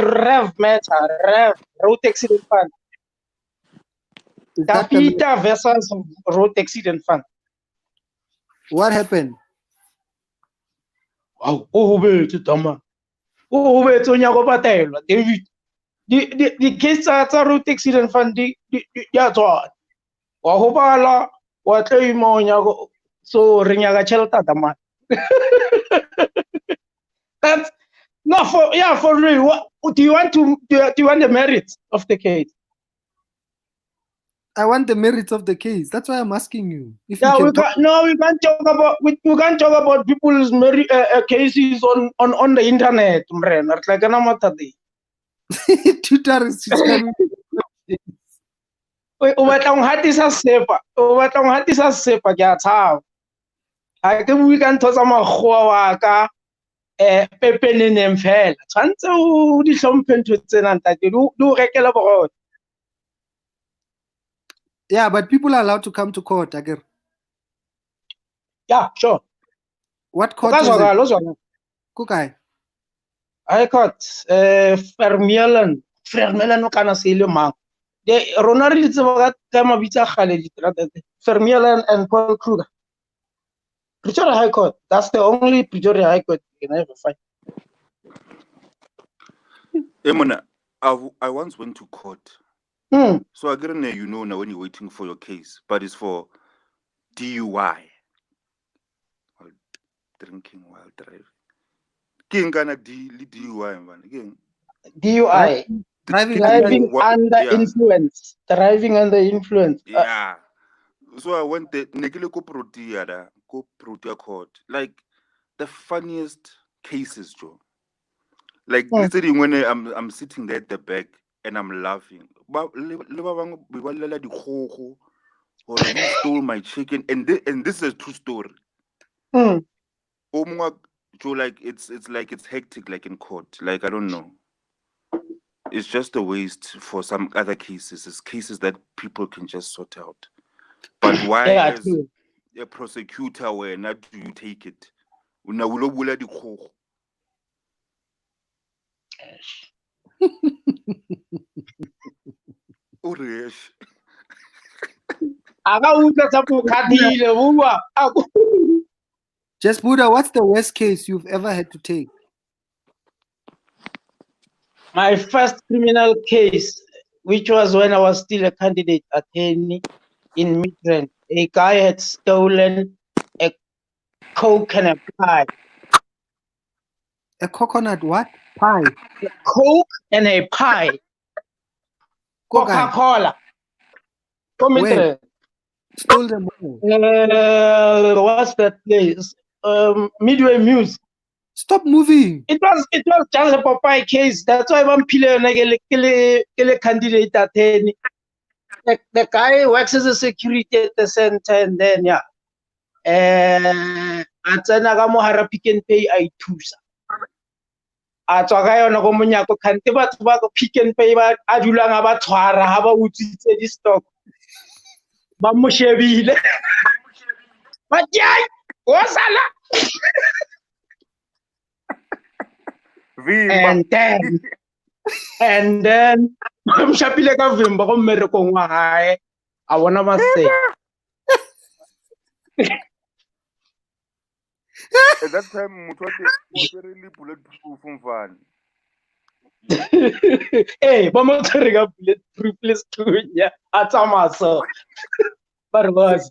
rev matter, rev road accident fund. Tapita versus road accident fund. What happened? Wow, David. The case tsa road accident fund di ya tswa. Wa hobala wa claim o so re nyaka tšhelete tama. That's no for real. What do you want the merits of the case? I want the merits of the case. That's why I'm asking you. If Yeah, you can we can't talk about people's cases on the internet, man. Like an amateur. Twitter is coming. O batlang hatisa sepa ke a tshaba. Ha ke bue ka ntho tsa makgowa wa ka pepeneneng fela. Tshwantse o di hlomphe ntho tsena ntate. Di o rekele borotho. Yeah, but people are allowed to come to court, Agar. Yeah, sure. What court is it? Kukai. High Court, Vermeulen o kana se le mang. Rona re tseba ka mabitsa khale di Vermeulen and Paul Kruger. Pretoria High Court, that's the only Pretoria High Court you can ever find. Emona, I once went to court. So I get in there, now when you're waiting for your case, but it's for DUI. While drinking while driving. King gonna DUI, man. Again. DUI. Driving under influence. Driving under influence. Yeah. So I went there. Nekile Co-Producer court. Like the funniest cases, Joe. Like literally when I'm sitting there at the back and I'm laughing. But or you stole my chicken, and this is a true story. Joe, like it's like it's hectic, like in court. Like I don't know. It's just a waste for some other cases. It's cases that people can just sort out. But why, as a prosecutor, where not do you take it? Just Buddha, what's the worst case you've ever had to take? My first criminal case, which was when I was still a candidate attorney in Mnet, a guy had stolen a Coke and a pie. A coconut what? Pie. A Coke and a pie. Coca-Cola. Where? Stole them all. What's that place? Midway Muse. Stop moving. It was just a Popeye case. That's why I'm a candidate attorney. The guy works as a security at the center, and then at Mohara Pick and Pay I tusa. At Wagayo Monyako can't about Pick and Pay about Adulang about Twara, how about this stock? Bamushevi. But yeah, what's that? And then I'm happy like a vimba ko meron I wanna must say. At that time, really bulletproof from van. Hey, vamos a regar bulletproof list to ya. Atamaso. But was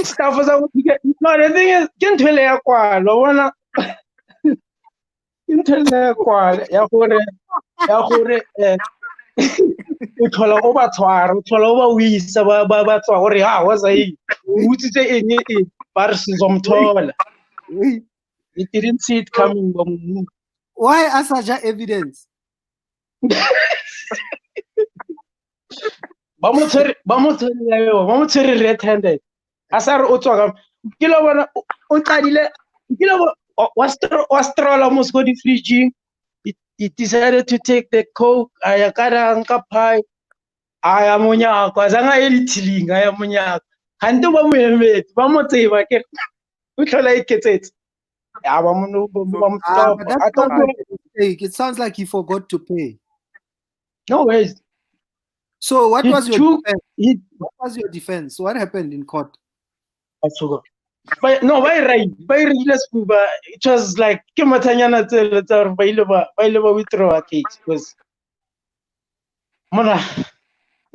stuff was out. No, the thing is, can't tell you what. No one. Internet kwala ya gore uthola obathwara uthola obawisa batswa gore ha was a utsitse eng ba re sizomthola. We didn't see it coming. Why asaja evidence? Vamos red-handed. Asar otswa kilo bona o qadile kilo Australia almost got the fridge. He decided to take the Coke. I anka pie. I am munyako. Azanga elitiling. I am munyako. Handu ba muyemet. Ba motseba ke. Uthola iketset. Ya ba munu ba stop. It sounds like he forgot to pay. No ways. So what was your defense? What was your defense? What happened in court? I forgot. But no, it was like Kimatanyana tell by withdraw a case because Mona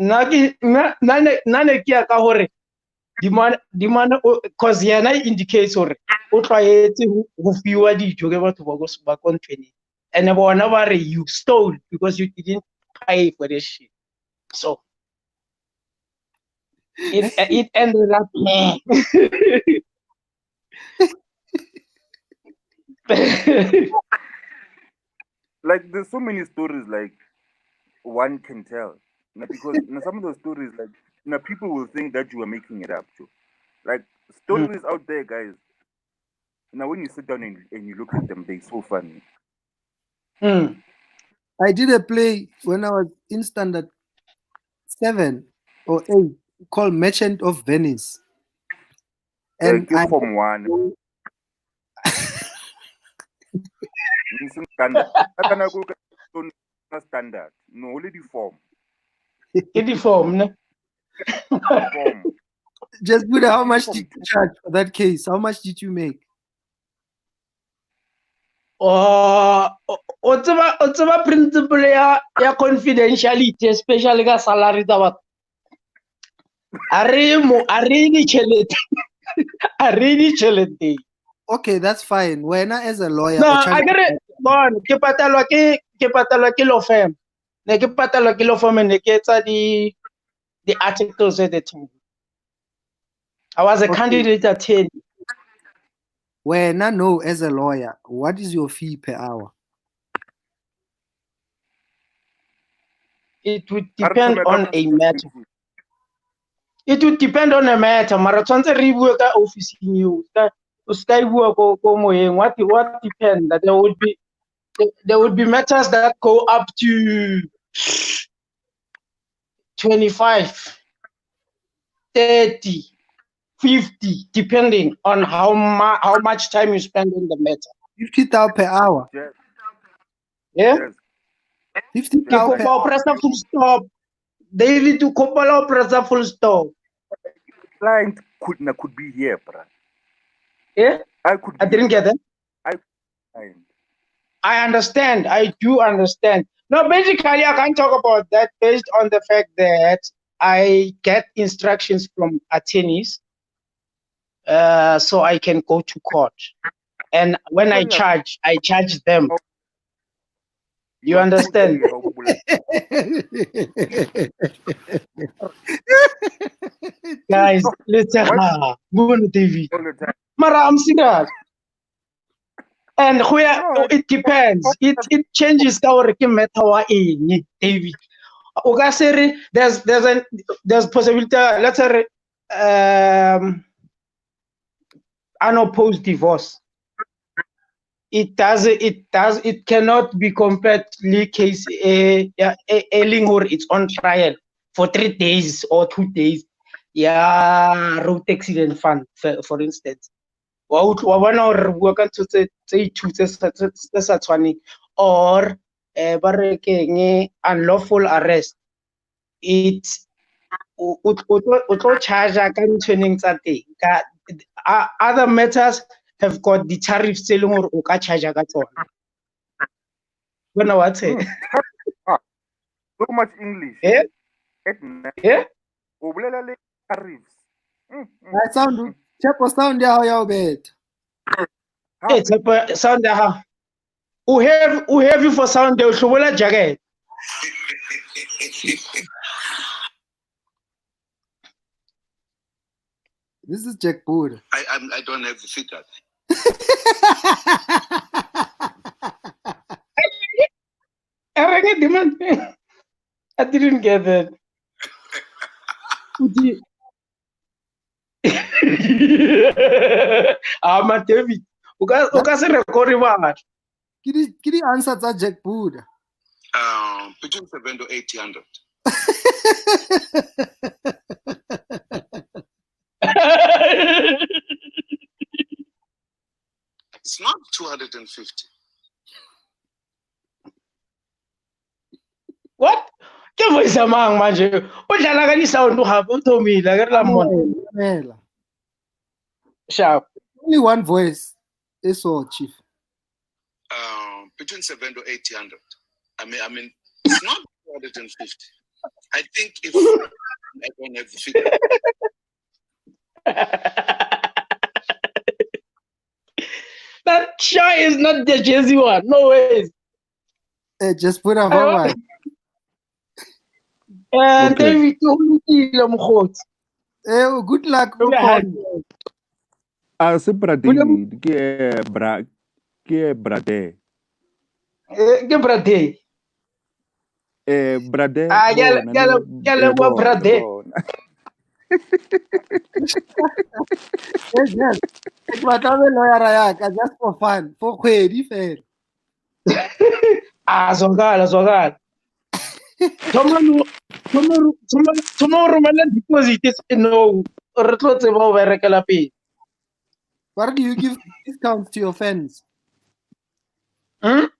Nagi Nane Kia Kahore demand cause Yana indicates or try to fewer to give to Bogos back on 20 and never you stole because you didn't pay for this shit. So it ended up like there's so many stories like one can tell. Because some of those stories like people will think that you are making it up too. Like stories out there, guys. Now when you sit down and you look at them, they're so funny. I did a play when I was in standard 7 or 8 called Merchant of Venice. And I from one. Standard. No, only the form. The form. Just Buddha, how much did you charge for that case? How much did you make? What's about principle ya confidentiality, especially ga salary tabat. Areni chelete. Okay, that's fine. When as a lawyer, no, I get it. Ke patalwa ke law firm. Ne ke patalwa ke law firm ne ke tsa the articles at the time. I was a Okay. candidate attorney. When I know as a lawyer, what is your fee per hour? It would depend on a matter. It would depend on a matter. Mara tshwantse re bue ka officing eo. O ska bua ko moyeng. What depend that there would be matters that go up to 25, 30, 50, depending on how much time you spend on the matter. 50,000 per hour. Yes. Yeah. Yes. 50,000 per Kopa press full stop. David to kopa press full stop. Client could be here, bruh. Yeah. I didn't get that. I understand. I do understand. No, basically, I can talk about that based on the fact that I get instructions from attorneys, so I can go to court. And when I charge them. You understand? Guys, let's TV. Mara, I'm serious. And where it depends. It changes our matter in David. There's possibility. Let's say unopposed divorce. It cannot be completely case it's on trial for 3 days or 2 days. Yeah, road accident fund, for instance. Or unlawful arrest. It's other matters have got the tariffs selling or charge. When I was so much English. Yeah. Yeah. Tariffs. sound chepo sound ya how bed. It's a sound how. Who have you for sound the shobola jacket? This is Jack Bood. I don't have the figure. I didn't get that. I'm David. Ukase record ba. Kidi answer tsa Jack Bood. Between 700 to 800. It's not 250. What? Ke voice amang manje. O dlala ka di sound ha o thomile ke la mona. Sharp. Only one voice is all, Chief. Between 700 to 800. I mean, it's not 250. I think if I don't have the figure. That shy is not the Jay-Z one. No ways. Just put up one. And David, good luck. Se Brade, ke Brade. Ke Brade. Brade. Gala Brade. Yes. Lawyer just for fun, for query fair. Zongal. Tomorrow, man, deposit is no. Why do you give discounts to your fans? No.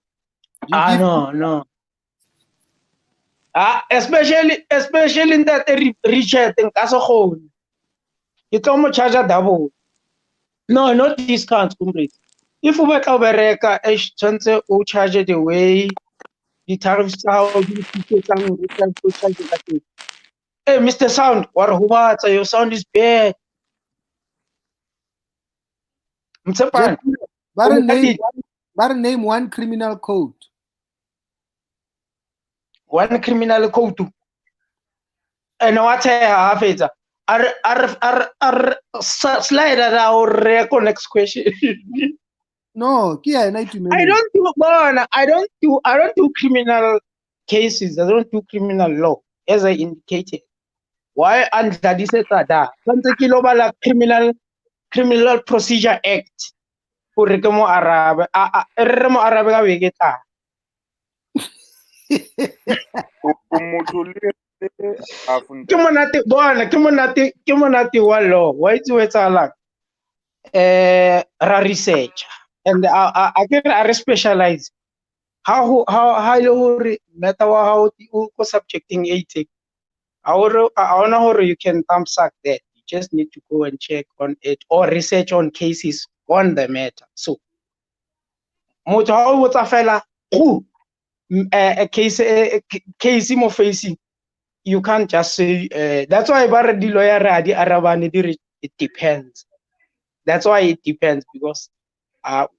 Especially in that Richard and Casahone. You come charge a double. No, not discounts, comrade. If we work out Bereka, chance or charge it away, the tariffs are Hey, Mr. Sound, what? Your sound is bad. Better name one criminal code. One criminal code. And what I have it. slide at our next question. No, I don't do criminal cases. I don't do criminal law, as I indicated. Why under this criminal procedure act? Mo Arabe ka begeta. Ke monate wa law. Why it's like ra research and I can specialize how matter how ko subjecting 80. I know how you can thumbs up that. You just need to go and check on it or research on cases on the matter. So motho ha o botsa fela a case mo facing, you can't just say that's why ba re di lawyer ra di arabane di re it depends. That's why it depends because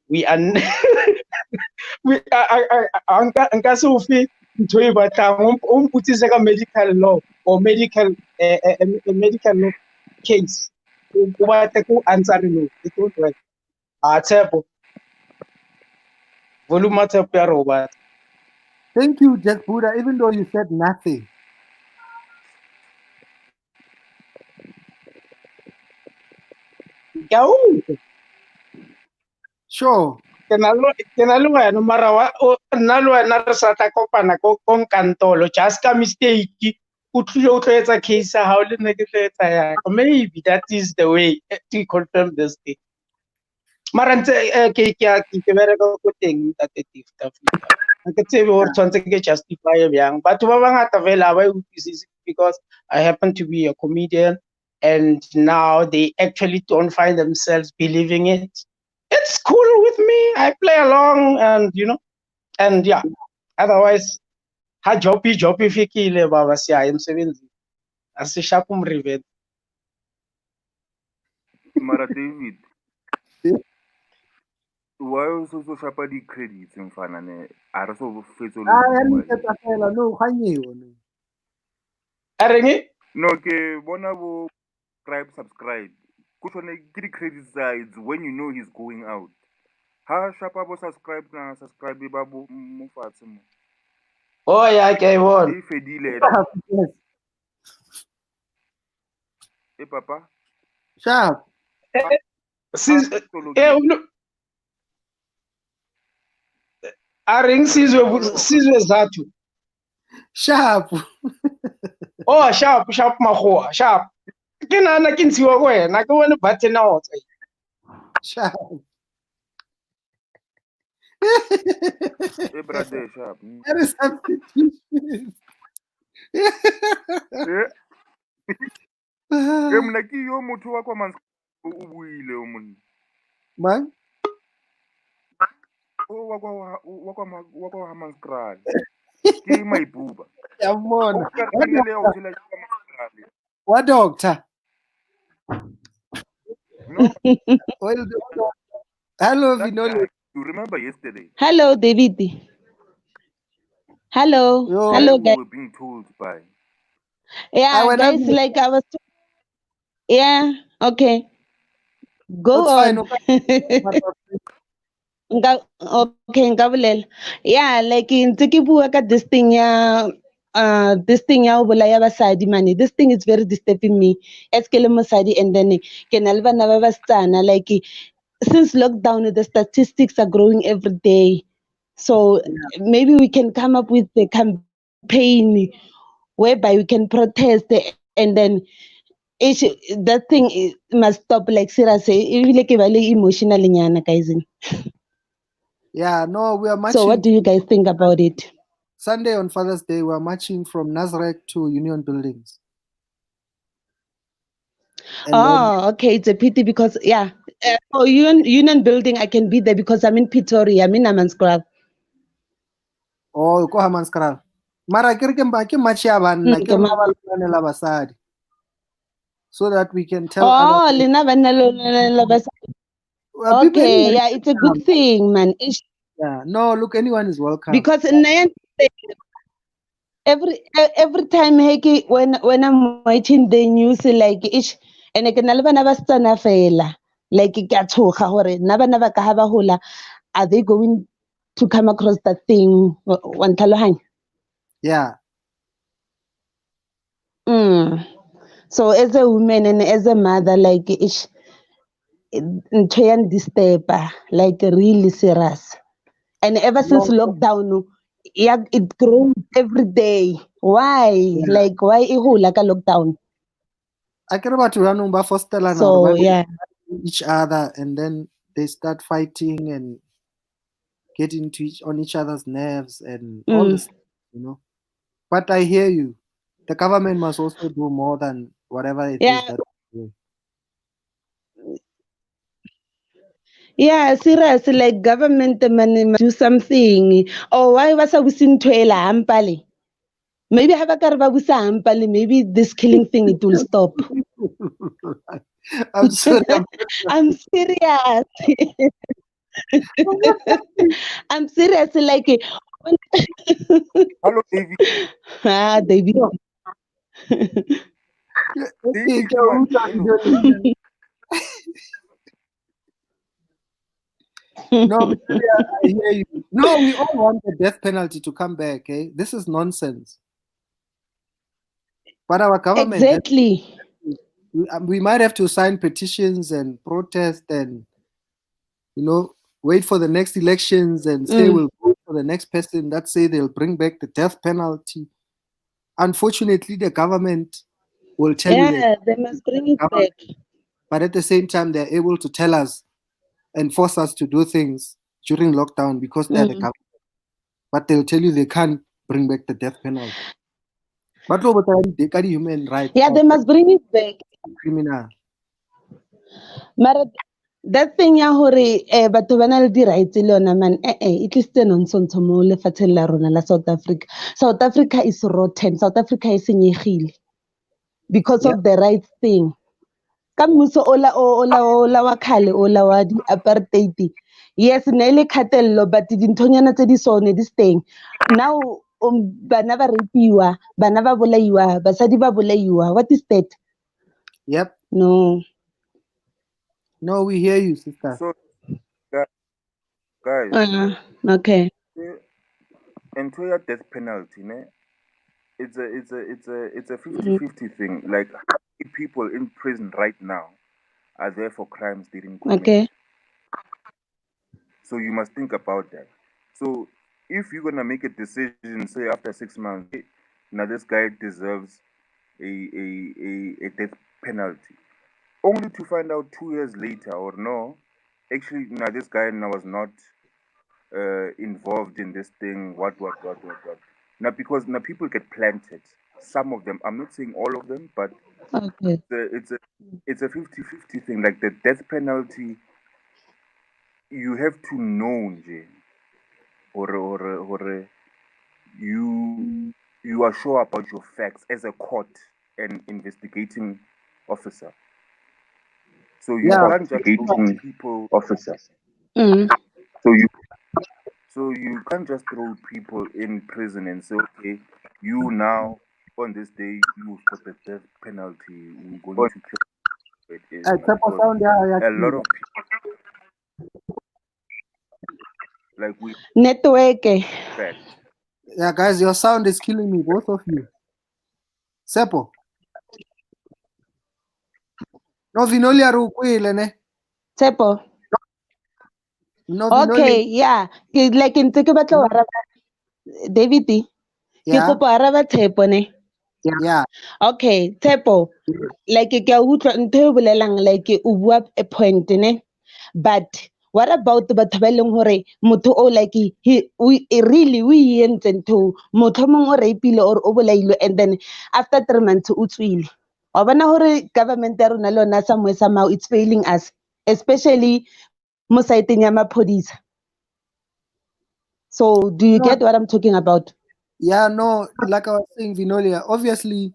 we are we nka se o fe ntho e batlang o mputsise ka medical law or medical medical law case o batla ko answer no it won't work. Tshepo volume tshepo ya robot. Thank you, Jack Buddha, even though you said nothing. Sure. Ke na le wena mara wa nna le wena re sa tla kopana ko nkantolo just ka mistake o tlile o tlo etsa case ya hao le nne ke tlo etsa ya maybe that is the way to confirm this thing. Mara ntse ke bereka ko teng ntate Africa. Ke tsebe hore tshwantse ke justify byang batho ba bangata fela ba utlwisise because I happen to be a comedian and now they actually don't find themselves believing it. It's cool with me. I play along and and yeah. Otherwise, ha jopi fikile baba siya emsebenzi. Asisha kumrivete. Mara David. Why also so sharp di credits mfana ne are so fetso lo. No, khanyiwe no. Arenge? No ke bona bo subscribe. Kushone ke di credits sides when you know he's going out. Ha shapa bo subscribe ba bo mo fatshe mo. Oh yeah, ke bona. E fedile. E papa? Sharp. Aring sizwe zathu. Sharp. Oh, sharp magoa, sharp. Ke nana ke ntshiwa go wena, ke bone button out. Sharp. E brother sharp. That is substitution. Mna ke yo motho wa kwa mans o buile o monna. Man? O wa kwa Hammanskraal. Ke maipuba. Yabona. What doctor? No. Well, hello, Vinoli. You remember yesterday? Hello, David. Hello. Yo. Hello, guys. We were being told by. Yeah, guys, like I was. Yeah, okay. Go on. Okay, Gabriel. Yeah, like in Tikibuaka, this thing, ya basadi money. This thing is very disturbing me. Masadi and then Kenalva Navastana, like since lockdown, the statistics are growing every day. So maybe we can come up with the campaign whereby we can protest and then that thing must stop. Like seriously, like emotional, guys. Yeah, no, we are marching. So what do you guys think about it? Sunday on Father's Day, we are marching from Nazareth to Union Buildings. And okay, it's a pity because for Union Building I can be there because I'm in Pretoria. I'm in Hammanskraal. Oh, go Hammanskraal. Mara ke match ya banna ke la basadi. So that we can tell okay, yeah, it's a good thing, man. Yeah, no, look, anyone is welcome. Because every time when I'm watching the news like ish and ke na le bana ba tsana fela like ke a tshoga gore na bana ba ka ha ba hola are they going to come across that thing wa ntlhalohanya? Yeah. So as a woman and as a mother like ish ntho ya disturba like really serious. And ever since lockdown, yeah, it grows every day. Why? Yeah. Like why e hola ka lockdown? I care about Ranumba for Stella So yeah. each other, and then they start fighting and getting on each other's nerves and all this, you know. But I hear you. The government must also do more than whatever it is Yeah. that they're doing. Yeah, serious. Like government money must do something. Or why was I wishing to ampali? Maybe have a karbabusa ampali. Maybe this killing thing it will stop. I'm sorry. I'm serious. I'm serious. Like Hello, David. David. David, come on. Hello. No, Victoria, I hear you. No, we all want the death penalty to come back. Eh? This is nonsense. But our government, Exactly. we might have to sign petitions and protest and, you know, wait for the next elections and say we'll vote for the next person that say they'll bring back the death penalty. Unfortunately, the government will tell you that. Yeah, they must bring it back. But at the same time, they're able to tell us and force us to do things during lockdown because they're the government. But they'll tell you they can't bring back the death penalty. But over time, they carry human rights. Yeah, they must bring it back. Criminal. Mara that thing ya hore batho ba na le di-rights le yona man it is the nonsense mo lefatsheng la rona la South Africa. South Africa is rotten. South Africa e senyegile because of the rights thing. Ka mmuso ola wa khale ola wa di-apartheid. Yes, ne le kgatelelo but dinthonyana tse di sone di teng. Now bana ba rapiwa, bana ba bolaiwa, basadi ba bolaiwa. What is that? Yep. No. No, we hear you, sister. So, guys. Okay. Into your death penalty, ne? It's a 50-50 thing. Like how many people in prison right now are there for crimes they didn't commit. Okay. So you must think about that. So if you're gonna make a decision, say after 6 months, hey, now this guy deserves a death penalty, only to find out 2 years later, or no, actually, now this guy now was not involved in this thing. What? Now because now people get planted. Some of them, I'm not saying all of them, but Okay. it's a 50-50 thing. Like the death penalty, you have to know, nje, or you are sure about your facts as a court and investigating officer. So you can't just throw people officers. So you can't just throw people in prison and say, okay, you now on this day you've got the death penalty. We're going to kill it is a lot of people like we network. fact. Yeah, guys, your sound is killing me, both of you. Sepo. No, Vinoli arukwile ne. Sepo. No, Okay, yeah. Like in take about David. Yeah. Ke kopa araba Tshepo ne. Yeah. Okay, Tshepo. Like ke a utlwa ntho e bolelang like o bua a point ne. But what about batho ba leng hore motho o like we entse ntho motho mong o rapile or o bolailwe and then after 3 months o tswile. Wa bona hore government ya rona le yona somewhere somehow it's failing us, especially mo saeteng ya maphodisa. So do you get what I'm talking about? Yeah, no, like I was saying, Vinolia, obviously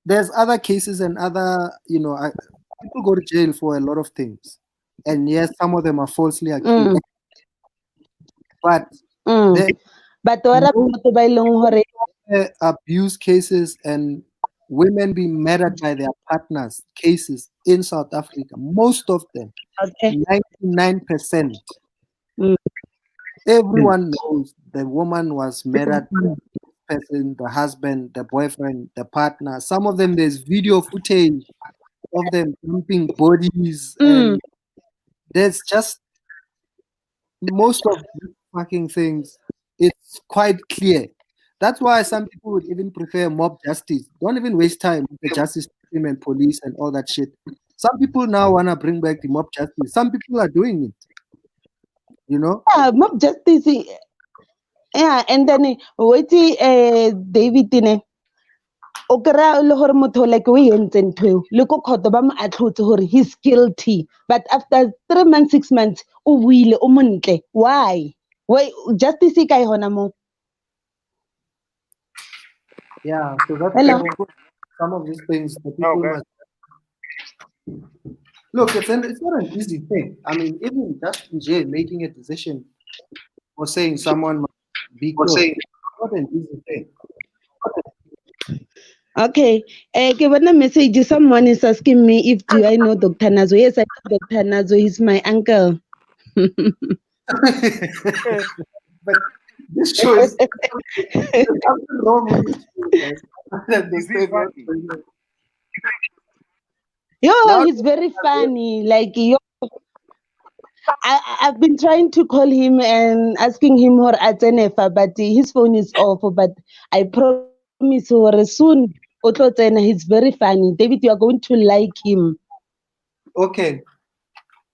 there's other cases and other, people go to jail for a lot of things. And yes, some of them are falsely accused. But But what about ba ileng hore abuse cases and women being murdered by their partners cases in South Africa, most of them, 99%. Everyone knows the woman was murdered by the person, the husband, the boyfriend, the partner. Some of them, there's video footage of them dumping bodies, and there's just most of these fucking things. It's quite clear. That's why some people would even prefer mob justice. Don't even waste time with the justice system and police and all that shit. Some people now want to bring back the mob justice. Some people are doing it. You know? Yeah, mob justice. Yeah, and then wait, David ine. O kra le hore motho like we entse ntho le ko khoto ba mo atlhotse hore he's guilty, but after 3 months 6 months o buile o montle. Why justice e kae hona mo? Yeah, so that's Hello. some of these things the people must look. It's not an easy thing. I mean, even just in jail making a decision or saying someone must be killed, it's not an easy thing. Okay. Ke bona message, someone is asking me if do I know Dr. Nazo. Yes, I know Dr. Nazo. He's my uncle. But this show is there's something wrong with this show, guys. Yo, he's very funny. Like I've been trying to call him and asking him or Atenefa, but his phone is off. But I promise you soon. He's very funny. David, you are going to like him. Okay,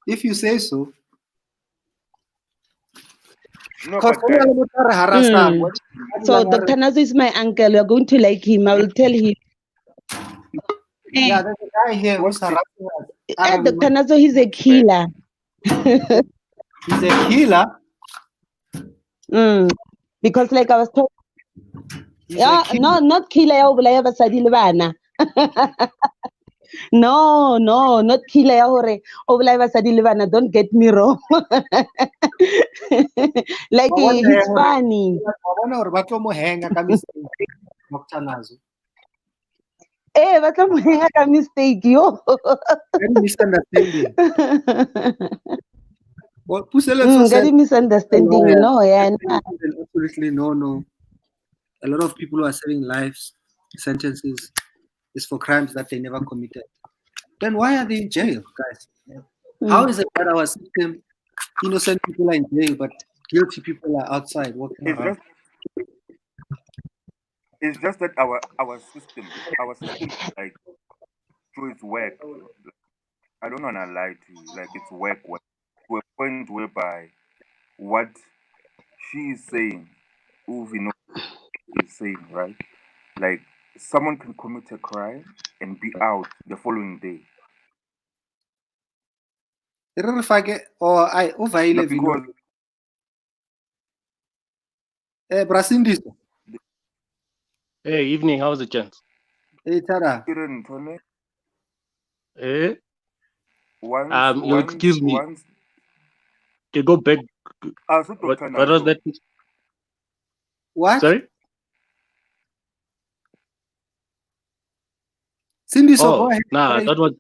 if you say so. No, So Dr. Nazo is my uncle. You are going to like him. I will tell him. Yeah, there's a guy here who's harassing us. Dr. Nazo, he's a killer. He's a killer? Because like I was talking. Yeah, no, not killer. No, not killer. Don't get me wrong. Like he's funny. Mistake, yo. Misunderstanding. Well, misunderstanding, you know. Yeah. Absolutely no. A lot of people who are serving life sentences is for crimes that they never committed. Then why are they in jail, guys? How is it that our system, innocent people are in jail, but guilty people are outside walking around? It's just that our system like through its work. I don't wanna lie to you, like it's work to a point whereby what she is saying, Uvino is saying, right? Like someone can commit a crime and be out the following day. Hey, evening. How's it, gents? Hey, Tara. Eh? You'll excuse me. Okay, go back. What was that? What? Sorry? Cindy, so go ahead. Nah, that was.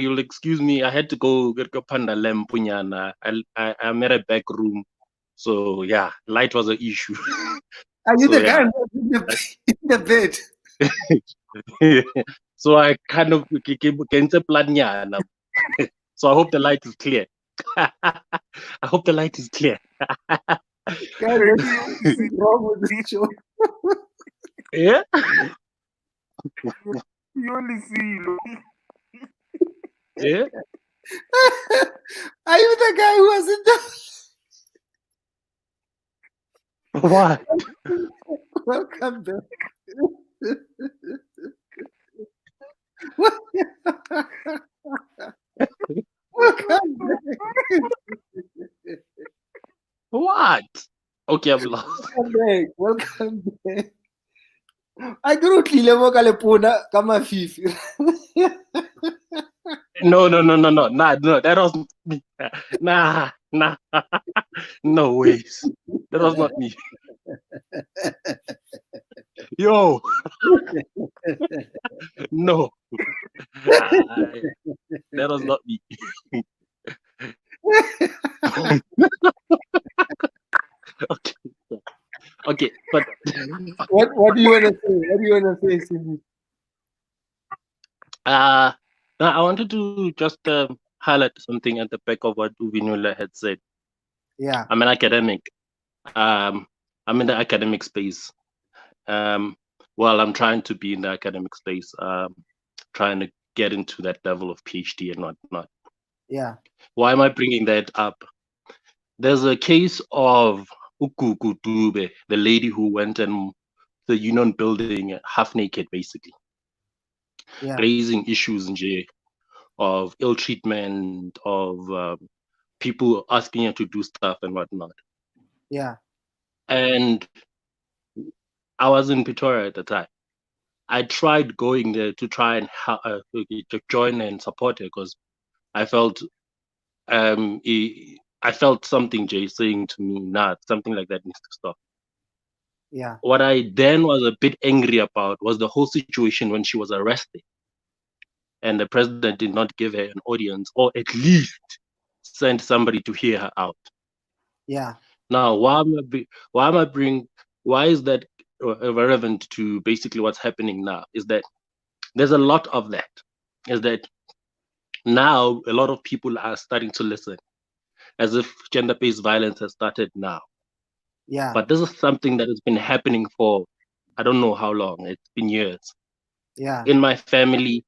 You'll excuse me. I had to go get a panda lamp. I'm at a back room. So, yeah, light was an issue. Are you the guy in the bed? So I kind of so I hope the light is clear. I hope the light is clear. Guys, what's wrong with this show? Yeah? You only see. Yeah? Are you the guy who was in the... What? Welcome back. Welcome back. What? Okay, I'm lost. Welcome back. I don't know kama fifi. No. Nah, that wasn't me. Nah. No ways. That was not me. Yo, no, that was not me. Okay, okay, but What do you want to say? What do you want to say, Cindy? now I wanted to just highlight something at the back of what Uvinula had said. Yeah. I'm an academic. I'm in the academic space. Well, I'm trying to be in the academic space. Trying to get into that level of PhD and whatnot. Yeah. Why am I bringing that up? There's a case of Ukuku Dube, the lady who went and the union building half naked, basically, Yeah. raising issues in J of ill treatment, of people asking her to do stuff and whatnot. Yeah. And I was in Pretoria at the time. I tried going there to try and to join and support her because I felt I felt something Jay saying to me, nah, something like that needs to stop. Yeah. What I then was a bit angry about was the whole situation when she was arrested and the president did not give her an audience or at least send somebody to hear her out. Yeah. Now, why is that relevant to basically what's happening now? Is that there's a lot of that. Is that now a lot of people are starting to listen as if gender-based violence has started now. Yeah. But this is something that has been happening for I don't know how long. It's been years. Yeah. In my family,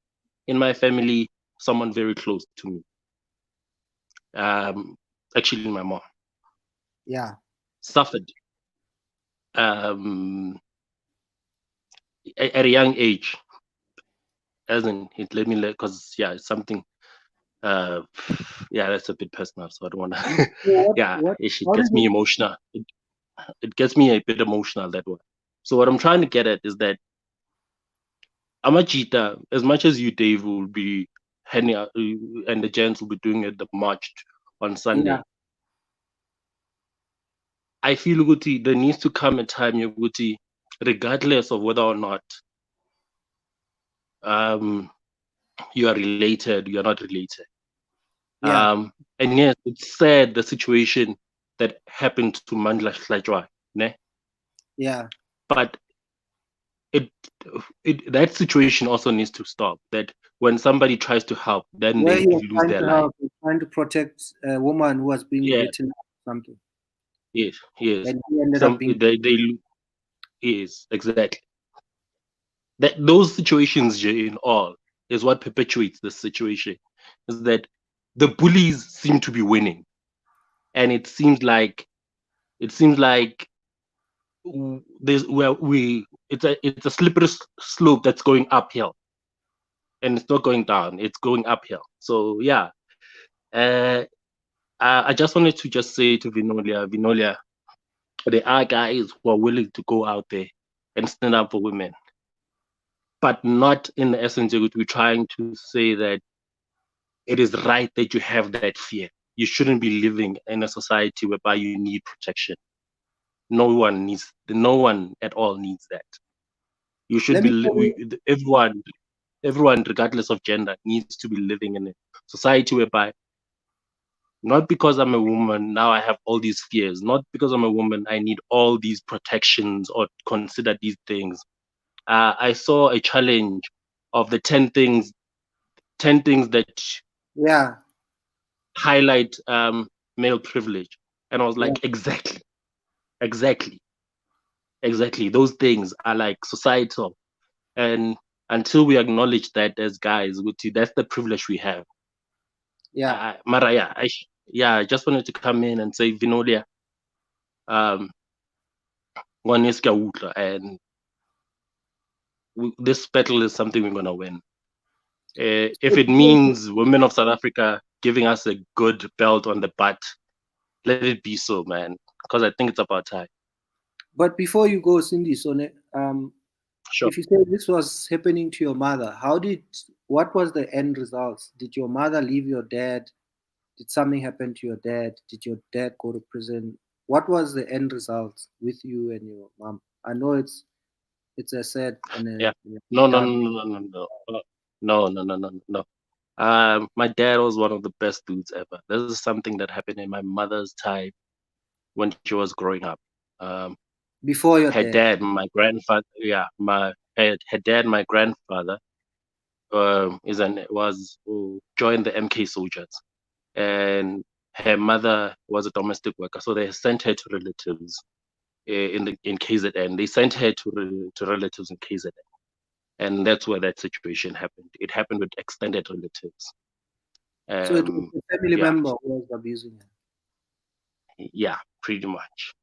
someone very close to me. Actually my mom. Yeah. Suffered at a young age. As in, it let me because it's something. That's a bit personal, so I don't want to. It gets me emotional. It gets me a bit emotional that way. So what I'm trying to get at is that Amachita, as much as you, Dave, will be handing out, and the gents will be doing it the march on Sunday. Yeah. I feel Uguti, there needs to come a time, Uguti, regardless of whether or not you are related, you are not related. Yeah. And yes, it's sad the situation that happened to Mandla Hlajwa, ne? Yeah. But that situation also needs to stop. That when somebody tries to help, then they lose their life. Trying to protect a woman who was being beaten or something. Yes. And he ended up being yes, exactly. That those situations in all is what perpetuates this situation. Is that the bullies seem to be winning, and it seems like it's a slippery slope that's going uphill, and it's not going down; it's going uphill. So yeah, I just wanted to just say to Vinolia, there are guys who are willing to go out there and stand up for women, but not in the essence of it. We're trying to say that it is right that you have that fear. You shouldn't be living in a society whereby you need protection. No one at all needs that. You should everyone, regardless of gender, needs to be living in a society whereby not because I'm a woman, now I have all these fears. Not because I'm a woman, I need all these protections or consider these things. I saw a challenge of the 10 things that highlight male privilege. And I was like, exactly. Those things are like societal. And until we acknowledge that as guys, that's the privilege we have. Yeah. Maraya, I just wanted to come in and say, Vinolia, and this battle is something we're gonna win. If it means women of South Africa giving us a good belt on the butt, let it be so, man. Because I think it's about time. But before you go, Cindy, sure. If you say this was happening to your mother, what was the end results? Did your mother leave your dad? Did something happen to your dad? Did your dad go to prison? What was the end result with you and your mom? I know it's a sad and a, Yeah. and a No, no, dark. no, no, no, no, no, no, no, no, no, no. My dad was one of the best dudes ever. This is something that happened in my mother's time when she was growing up. Um, Before your her dad. dad, my grandfather, yeah, her dad, my grandfather, joined the MK soldiers, and her mother was a domestic worker, so they sent her to relatives in KZN. They sent her to relatives in KZN, and that's where that situation happened. It happened with extended relatives. So it was a family Yeah, member who was abusing her. yeah, pretty much.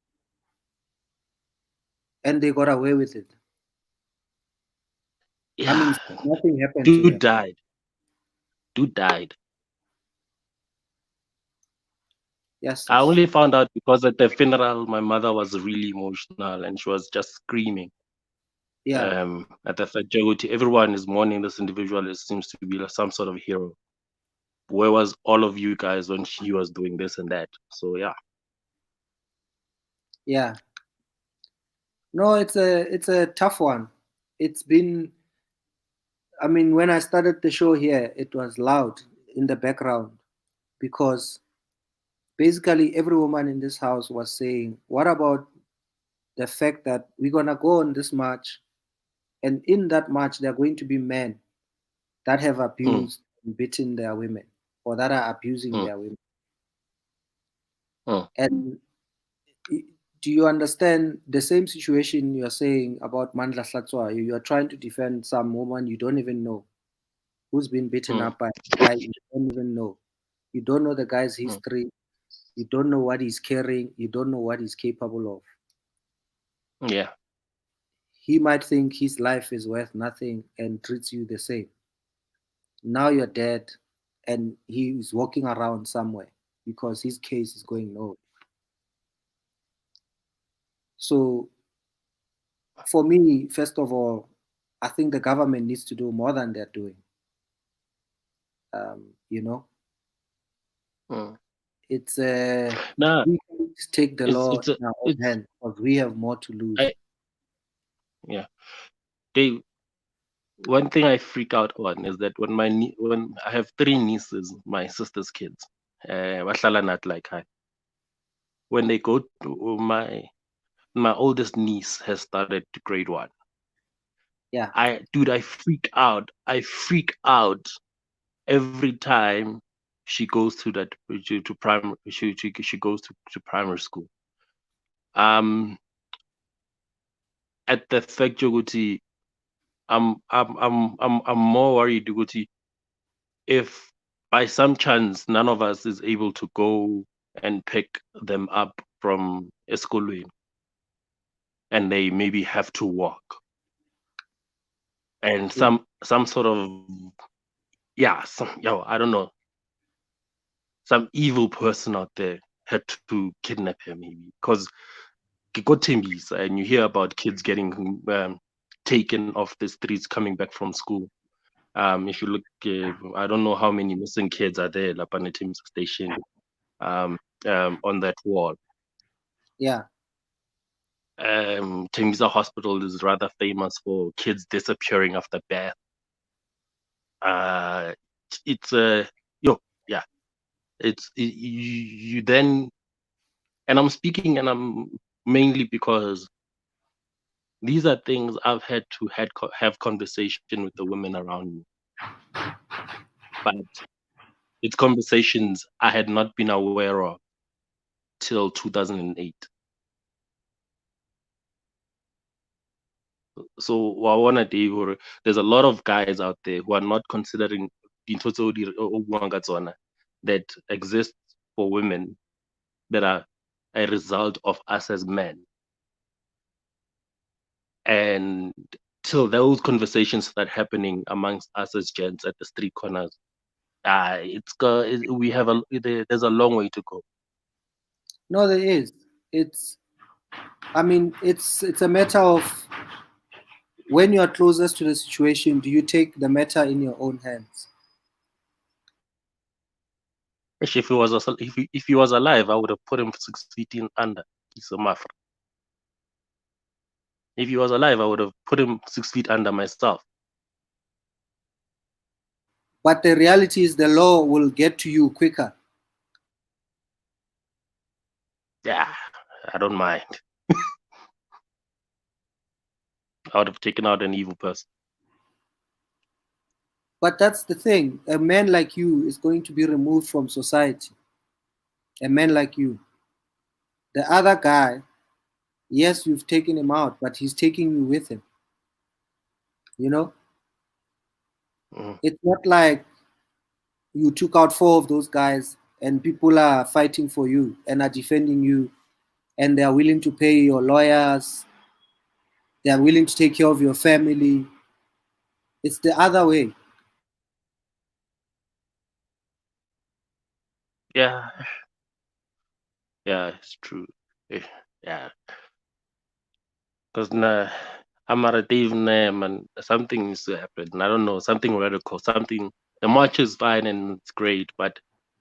And they got away with it. Yeah, I mean, nothing happened to dude them. died. Dude died. Yes. I only found out because at the funeral, my mother was really emotional and she was just screaming. Yeah. At the Fajagoti, everyone is mourning this individual. It seems to be like some sort of hero. Where was all of you guys when she was doing this and that? So yeah. Yeah. No, it's a tough one. It's been, I mean, when I started the show here, it was loud in the background because basically every woman in this house was saying, what about the fact that we're going to go on this march, and in that march, there are going to be men that have abused and beaten their women or that are abusing their women. And do you understand the same situation you're saying about Mandla Slatswa? You are trying to defend some woman you don't even know who's been beaten up by a guy you don't even know. You don't know the guy's history. You don't know what he's carrying. You don't know what he's capable of. Yeah. He might think his life is worth nothing and treats you the same. Now you're dead and he's walking around somewhere because his case is going nowhere. So for me, first of all, I think the government needs to do more than they're doing. You know, it's we can't take the law in our own hand because we have more to lose. Yeah, one thing I freak out on is that when I have 3 nieces, my sister's kids, like when they go to my oldest niece has started grade 1. Yeah. I freak out. I freak out every time she goes to that to primary. She goes to primary school. At the fact Joguti, I'm more worried Joguti, if by some chance none of us is able to go and pick them up from Eskolweni and they maybe have to walk. And some sort of I don't know, some evil person out there had to kidnap her maybe because and you hear about kids getting taken off the streets coming back from school. If you look, I don't know how many missing kids are there at Timbisa station on that wall. Yeah. Timbisa Hospital is rather famous for kids disappearing after birth. It's you then, and I'm speaking, and I'm mainly because these are things I've had to have conversation with the women around me, but it's conversations I had not been aware of till 2008. So there's a lot of guys out there who are not considering that exist for women that are a result of us as men. And till those conversations start happening amongst us as gents at the street corners, there's a long way to go. No, there is. It's a matter of when you are closest to the situation, do you take the matter in your own hands? If he was alive, I would have put him 6 feet in under. He's a mafra. If he was alive, I would have put him 6 feet under myself. But the reality is the law will get to you quicker. Yeah, I don't mind. I would have taken out an evil person. But that's the thing. A man like you is going to be removed from society. A man like you. The other guy, yes, you've taken him out, but he's taking you with him. You know? It's not like you took out 4 of those guys and people are fighting for you and are defending you and they are willing to pay your lawyers. They are willing to take care of your family. It's the other way. Yeah. Yeah, it's true. Yeah. Because I'm at a Dave name and something needs to happen. I don't know, something radical, something. The march is fine and it's great, but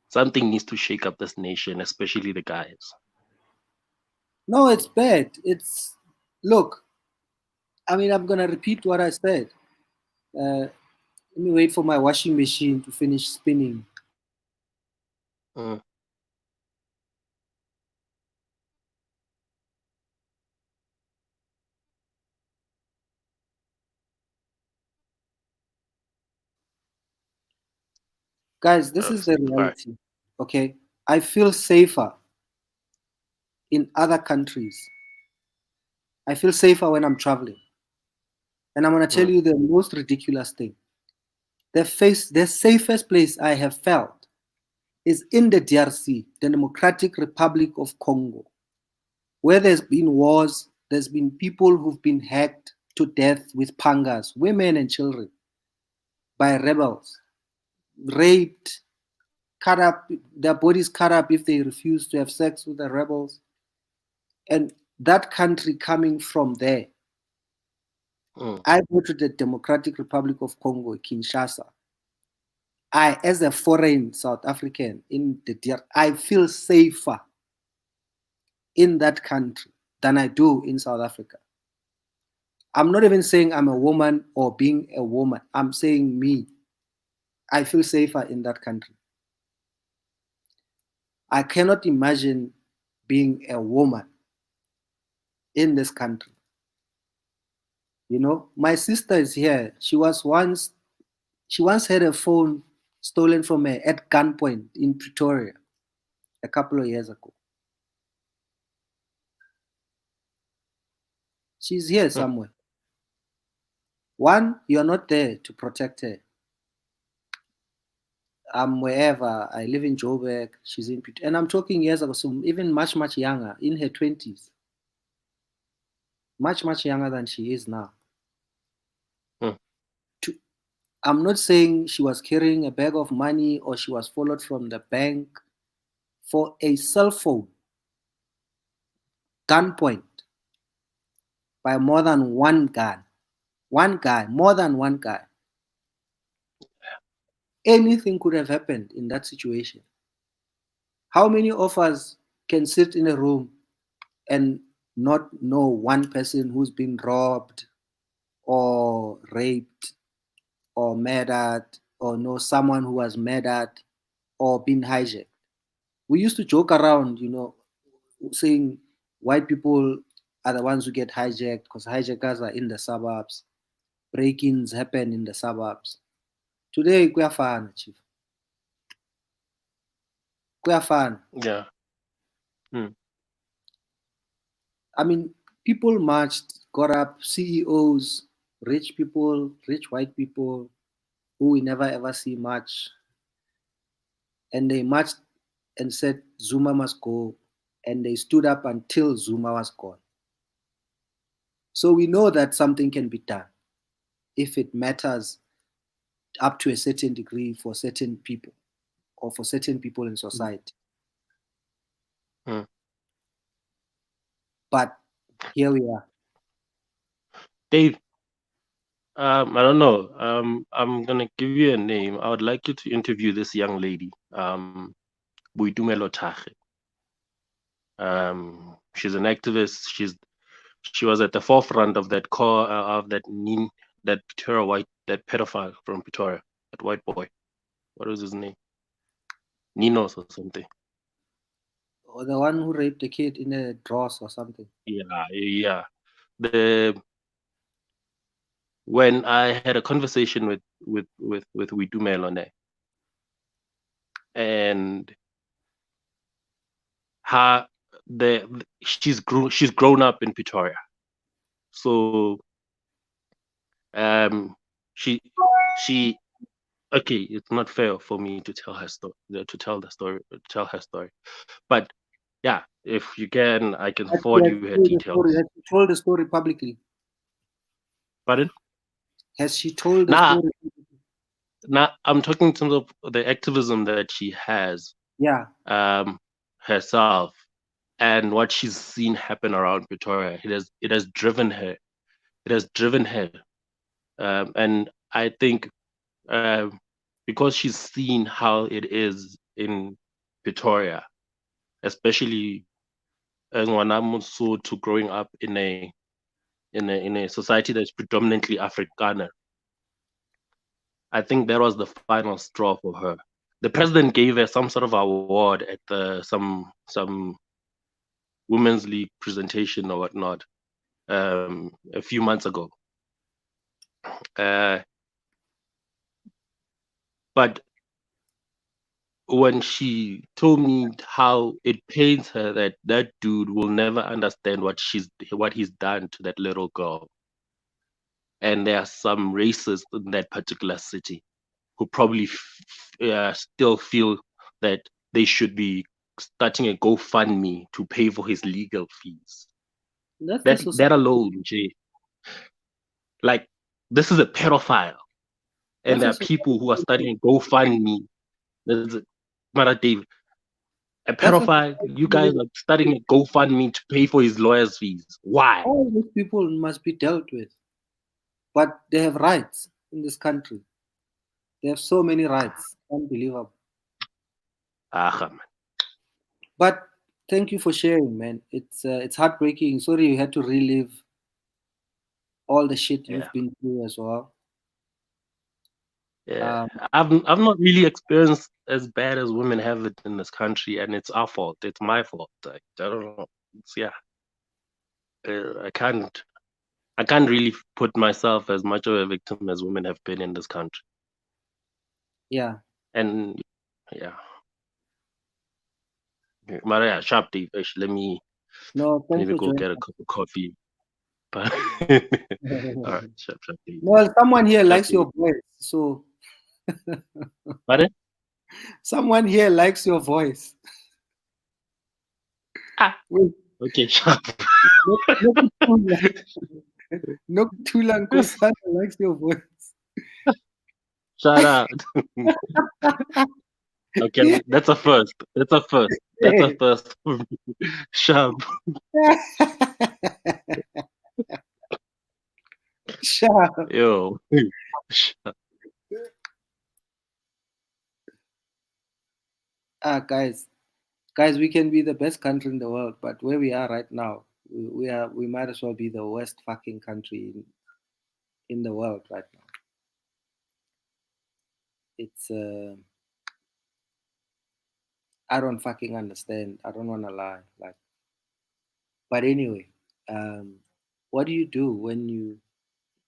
something needs to shake up this nation, especially the guys. No, it's bad. Look, I mean, I'm going to repeat what I said. Let me wait for my washing machine to finish spinning. Guys, this is the reality. Okay, I feel safer in other countries. I feel safer when I'm traveling. And I'm going to tell you the most ridiculous thing. The safest place I have felt is in the DRC, the Democratic Republic of Congo, where there's been wars, there's been people who've been hacked to death with pangas, women and children, by rebels, raped, cut up, their bodies cut up if they refuse to have sex with the rebels. And that country coming from there. I go to the Democratic Republic of Congo, Kinshasa. I, as a foreign South African in the DR, I feel safer in that country than I do in South Africa. I'm not even saying I'm a woman or being a woman. I'm saying me. I feel safer in that country. I cannot imagine being a woman in this country. You know, my sister is here. She once had a phone stolen from her at gunpoint in Pretoria a couple of years ago. She's here somewhere. One, you're not there to protect her. I'm wherever. I live in Joburg. She's in Pretoria. And I'm talking years ago, so even much, much younger, in her 20s. Much, much younger than she is now. I'm not saying she was carrying a bag of money or she was followed from the bank. For a cell phone, gunpoint, by more than one guy. One guy, more than one guy. Anything could have happened in that situation. How many of us can sit in a room and not know one person who's been robbed or raped or murdered, or know someone who was murdered or been hijacked? We used to joke around, you know, saying white people are the ones who get hijacked because hijackers are in the suburbs. Break-ins happen in the suburbs. Today, kuyafana, Chief. Kuyafana. Yeah. I mean, people marched, got up, CEOs, rich people, rich white people who we never ever see much. And they marched and said, Zuma must go. And they stood up until Zuma was gone. So we know that something can be done if it matters up to a certain degree for certain people or for certain people in society. But here we are. Dave, I don't know. I'm gonna give you a name. I would like you to interview this young lady. Boitumelo Thage. She's an activist. She was at the forefront of that that pedophile from Pretoria, that white boy. What was his name? Ninos or something. Or the one who raped a kid in a dross or something. Yeah. When I had a conversation with Boitumelo on that, and she's grown up in Pretoria, so she okay, it's not fair for me to tell her story, tell her story, but yeah, if you can, I can forward you her details. Has she told the story publicly? Pardon? Has she told the story? Nah, I'm talking in terms of the activism that she has. Yeah. Herself, and what she's seen happen around Pretoria. It has driven her. It has driven her. And I think because she's seen how it is in Pretoria, especially as to growing up in a society that's predominantly Afrikaner. I think that was the final straw for her. The president gave her some sort of award at some women's league presentation or whatnot a few months ago. But when she told me how it pains her that dude will never understand what he's done to that little girl, and there are some racists in that particular city who probably still feel that they should be starting a GoFundMe to pay for his legal fees. That alone, Jay. Like, this is a pedophile, and there are people who are starting a GoFundMe. Mara Dave, a pedophile. You guys are starting a GoFundMe to pay for his lawyer's fees. Why? All these people must be dealt with, but they have rights in this country. They have so many rights, unbelievable. But thank you for sharing, man. It's heartbreaking. Sorry you had to relive all the shit you've been through as well. Yeah, I've not really experienced as bad as women have it in this country, and it's our fault. It's my fault. I don't know. I can't really put myself as much of a victim as women have been in this country. Yeah. And yeah. Maria, sharp Dave. Let me go get a cup of coffee. All right, sharp Dave. Well, someone here likes your voice, so. Pardon? Someone here likes your voice. Okay, sharp. Nokuthula Nkosana likes your voice. Shout out. Okay, that's a first. That's a first. That's a first for me. Sharp. Sharp. Yo. Sharp. Guys, we can be the best country in the world, but where we are right now, we might as well be the worst fucking country in the world right now. It's I don't fucking understand. I don't want to lie. But anyway, what do you do when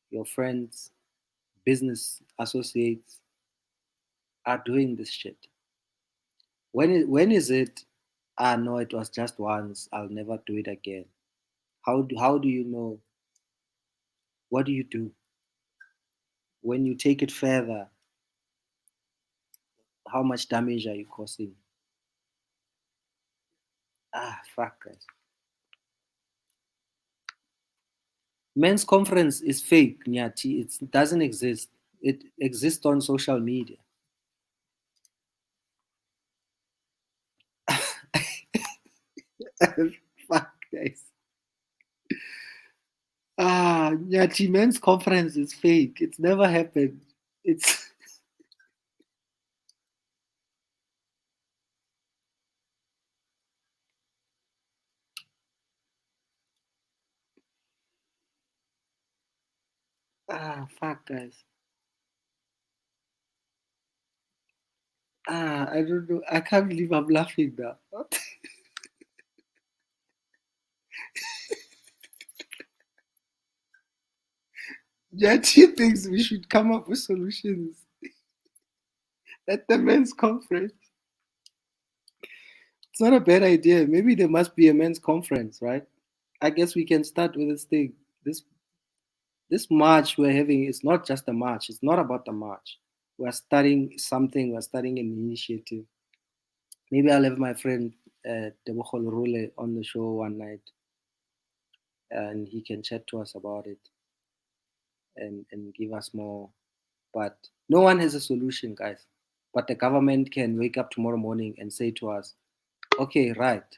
your friends, business associates are doing this shit? When is it? No, it was just once. I'll never do it again. How do you know? What do you do when you take it further? How much damage are you causing? Fuck, guys. Men's conference is fake, Nyati. It doesn't exist. It exists on social media. Fuck, guys. Nyati, men's conference is fake. It's never happened. Fuck, guys. I don't know. I can't believe I'm laughing now. Jati thinks we should come up with solutions at the men's conference. It's not a bad idea. Maybe there must be a men's conference, right? I guess we can start with this thing. This march we're having is not just a march. It's not about the march. We're starting something. We're starting an initiative. Maybe I'll have my friend Debokholo Rule on the show one night, and he can chat to us about it and give us more. But no one has a solution, guys. But the government can wake up tomorrow morning and say to us, okay, right,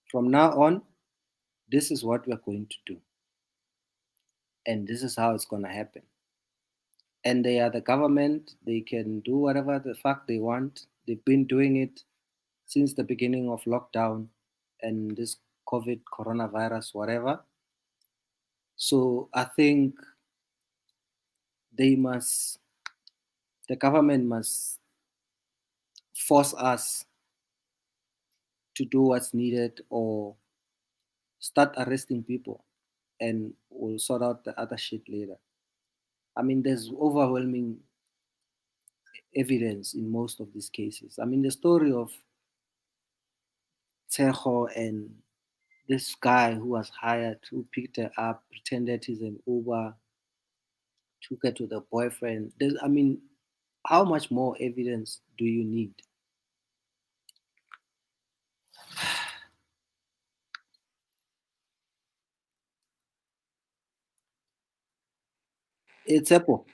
from now on, this is what we're going to do. And this is how it's going to happen. And they are the government. They can do whatever the fuck they want. They've been doing it since the beginning of lockdown and this COVID, coronavirus, whatever. So I think the government must force us to do what's needed or start arresting people, and we'll sort out the other shit later. I mean, there's overwhelming evidence in most of these cases. I mean, the story of Tejo and this guy who was hired, who picked her up, pretended he's an Uber, took her to the boyfriend. I mean, how much more evidence do you need? It's Apple.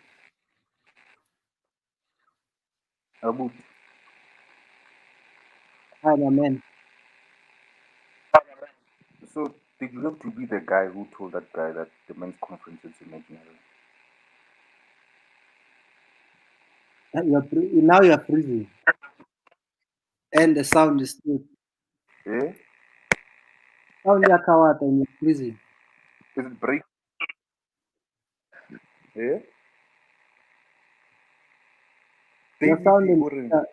Abu, Hi, my man. so did you have to be the guy who told that guy that the men's conference is imaginary? Now you're freezing. And the sound is still. Eh? Sound ya kawata and you're freezing. Is it break? Eh? Your sound and picture,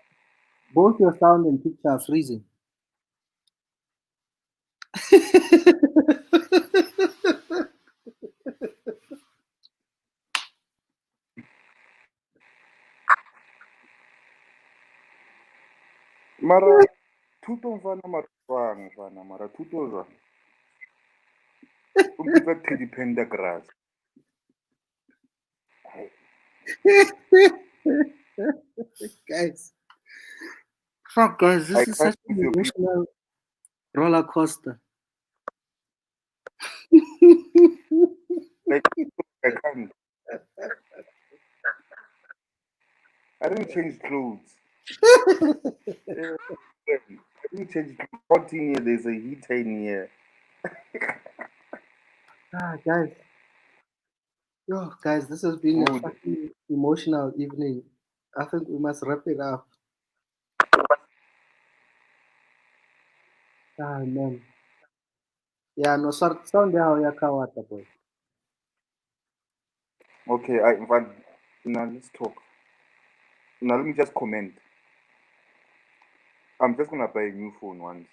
both your sound and picture are freezing. Mara, thuto mfana marwang mfana mara thuto jwang. O mpitsa Teddy Pendergrass. Guys. Fuck, guys, this I is can't such an use your people. emotional roller coaster. Like, I can't. I didn't change clothes. I didn't change clothes. 14 years, there's a heat in here. Guys. Yo, guys, this has been a fucking emotional evening. I think we must wrap it up. Man. Yeah, no, sound how ya kawata, boy. Okay, now let's talk. Now let me just comment. I'm just gonna buy a new phone once.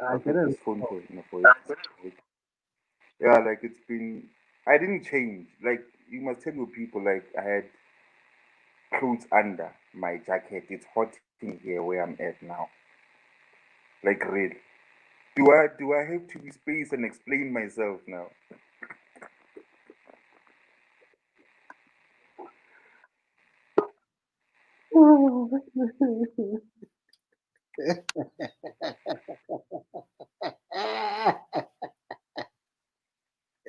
I'll get this phone for you. Yeah, like it's been. I didn't change. Like you must tell your people. Like I had clothes under my jacket. It's hot in here where I'm at now. Like really. Do I have to be space and explain myself now?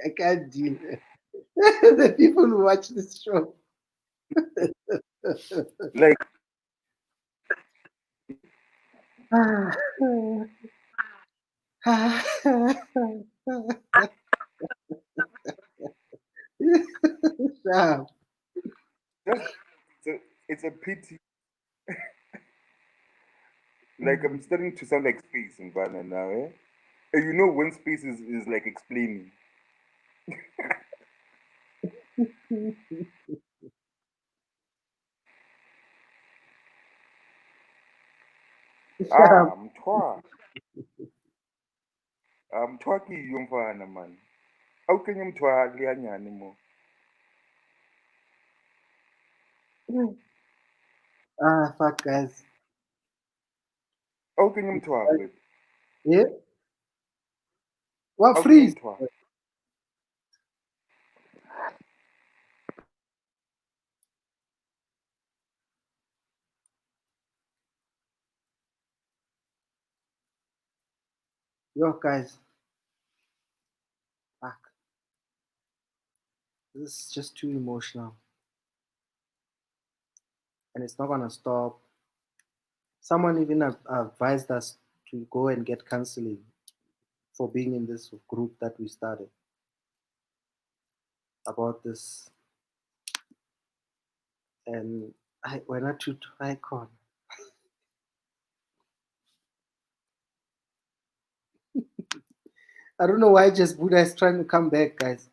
I can't deal. The people who watch this show. Like it's a pity. Like I'm starting to sound like space in Ghana now, And you know when space is like explaining. Mthwa ke yo mfana man. Au kenye mthwa le hanyane mo. Fuck, guys. Au kenye mthwa but. Yeah. What Au kenye freeze? mthwa. Yo, guys. Fuck. This is just too emotional. And it's not gonna stop. Someone even advised us to go and get counseling for being in this group that we started about this. And we're not too icon. I don't know why just Buddha is trying to come back, guys.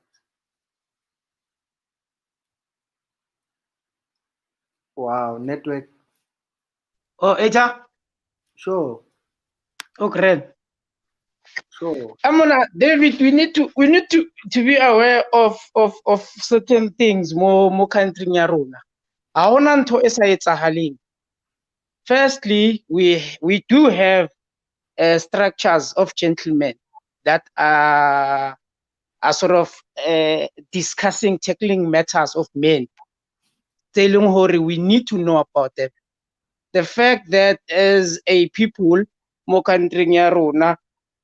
Wow, network. Oh, Eja? Sure. Okay. Sure. David, we need to be aware of certain things more country nya rona. Ha hona ntho e sa etsahaleng. Firstly, we do have structures of gentlemen that are sort of discussing, tackling matters of men. Telling hore we need to know about them. The fact that as a people mo country ya rona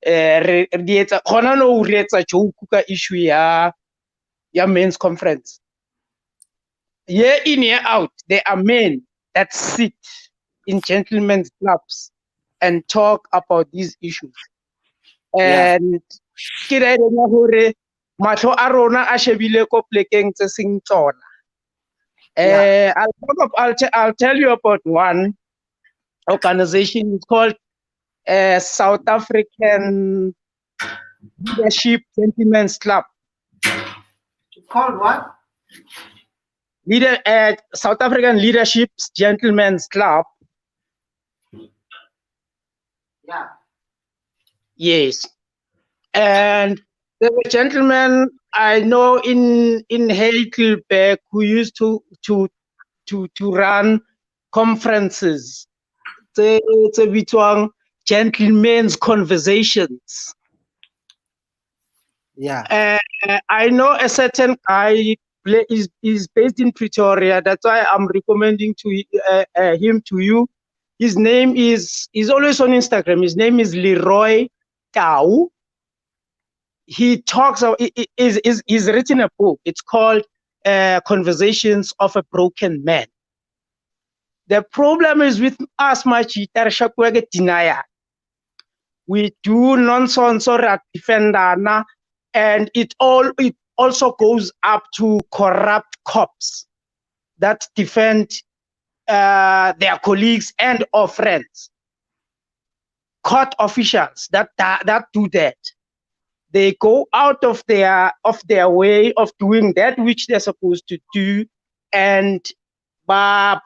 re etsa khona no re etsa joke ka issue ya men's conference. Year in year out there are men that sit in gentlemen's clubs and talk about these issues. And ke ra ena hore mahlo a rona a shebile ko plekeng tse seng tsona. I'll tell you about one organization. It's called South African Leadership Gentlemen's Club. Called what? South African Leadership Gentlemen's Club. Yeah. Yes. And there were gentlemen I know in Heidelberg who used to run conferences. It's a bit gentlemen's conversations. Yeah. I know a certain guy is based in Pretoria. That's why I'm recommending him to you. His name is always on Instagram. His name is Leroy Tau. He talks. He's written a book. It's called Conversations of a Broken Man. The problem is with us, denier. We do nonsense or defendana, and it also goes up to corrupt cops that defend their colleagues and or friends. Court officials that do that. They go out of their way of doing that which they're supposed to do, and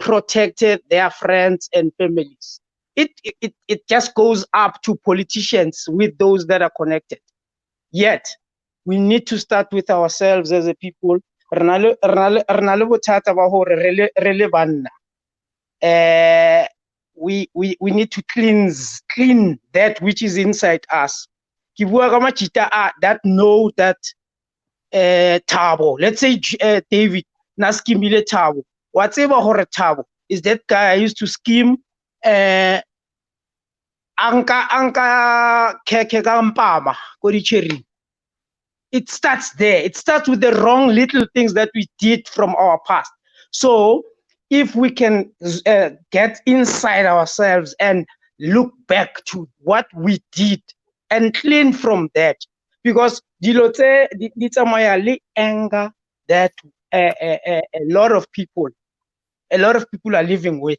protected their friends and families. It just goes up to politicians with those that are connected. Yet we need to start with ourselves as a people. We need to clean that which is inside us. That know that Tabo, let's say David Naskimile Tabo, whatever hore Tabo is that guy I used to scheme anka keke kampama kodicheri. It starts there. It starts with the wrong little things that we did from our past. So if we can get inside ourselves and look back to what we did and clean from that, because dilote ditsamayali anger that a lot of people are living with,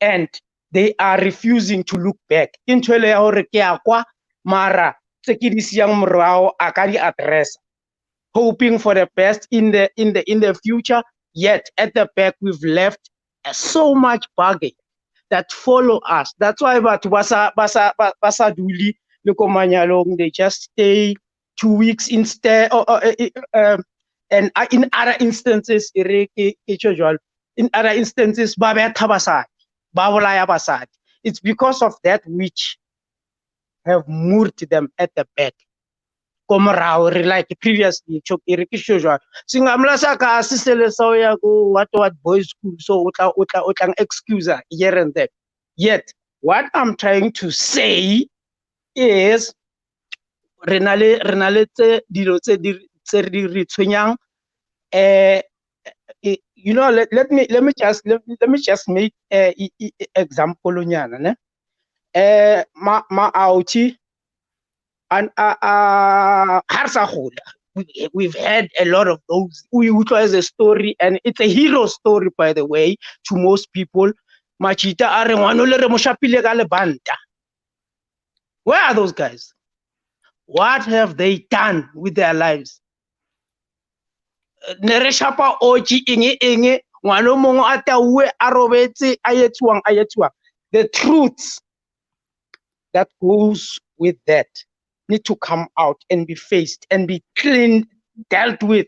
and they are refusing to look back. Into le hore ke akwa mara tse ke di siang morao a ka di address. hoping for the best in the future. Yet at the back we've left so much baggage that follow us. That's why basa duli lekomanyalong, they just stay 2 weeks instead. And in other instances, in other instances, it's because of that which have moved them at the back. Like previously, what boys school, so excuse here and there. Yet, what I'm trying to say is, you know, let me just make example onyana ne ma auti and we've had a lot of those. Which was a story, and it's a hero story, by the way, to most people. Machita are ngwanole re mo shapile ka lebanta. Where are those guys? What have they done with their lives? Nere shapa oji inge ngwano mongo atauwe arobetse ayetsuang. The truths that goes with that need to come out and be faced and be cleaned, dealt with.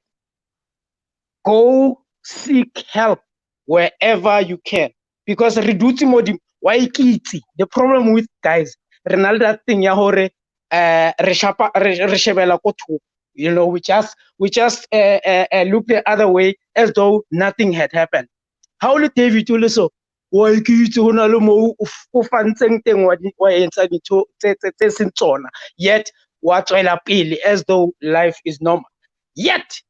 Go seek help wherever you can. Because reducing modi waikiti. The problem with guys, Ronaldo thing ya hore reshebela ko thoko. You know, we just look the other way as though nothing had happened. How did David do so? Yet as though life is normal. Yet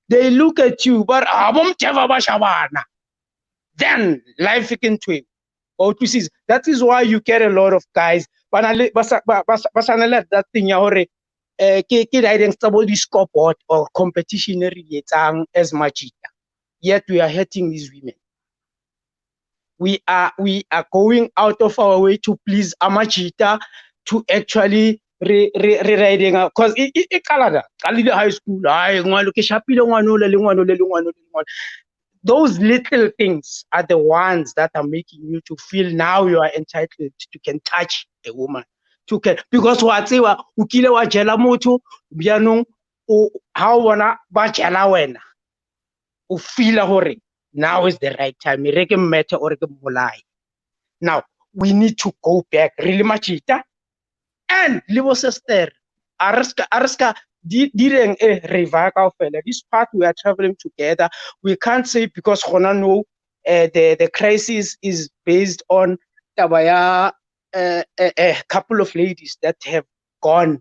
they look at you, but then life can twin. That is why you get a lot of guys. But that thing scoreboard or competition as much. Yet we are hurting these women. We are going out of our way to please Amachita, to actually rewriting, because in Canada, high school, those little things are the ones that are making you to feel now you are entitled to can touch a woman. Because whatever ukile wa jela moto bianong how wana ba jela wena u feel hore now is the right time. Now we need to go back really machita and libo sister araska direng this part we are traveling together. We can't say because the crisis is based on a couple of ladies that have gone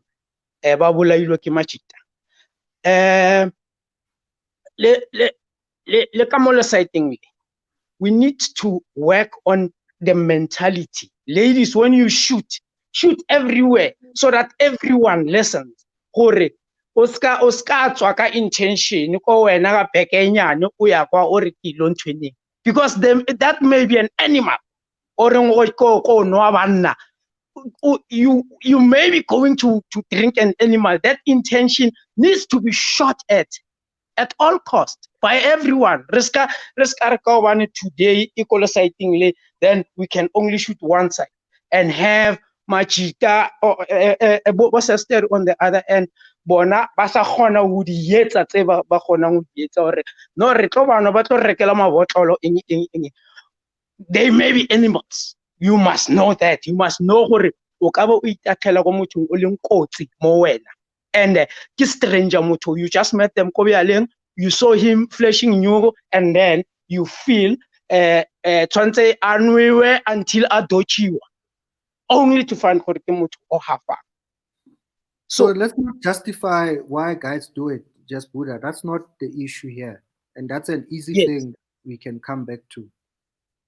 we need to work on the mentality. Ladies, when you shoot everywhere so that everyone listens. Hore Oscar tswaka intention ko wena ga pekenyane o ya kwa o re kilong training, because that may be an animal or you may be going to drink an animal. That intention needs to be shot at all costs by everyone. Riska one today equal sightingly, then we can only shoot one side and have Machita or sister on the other end. Bona basa khona ho di yetsa tse ba khona ho di yetsa hore no re tlo bana ba tlo rekela mabotlolo eng. They may be animals. You must know that. You must know hore o ka ba o itathela go motho o leng kotsi mo wena, and ke stranger motho, you just met them ko bialeng, you saw him flashing new, and then you feel tshwantse anwiwe until a dochiwa, only to find hore ke motho o hafa. So let's not justify why guys do it, just Buddha. That's not the issue here. And that's an easy thing we can come back to.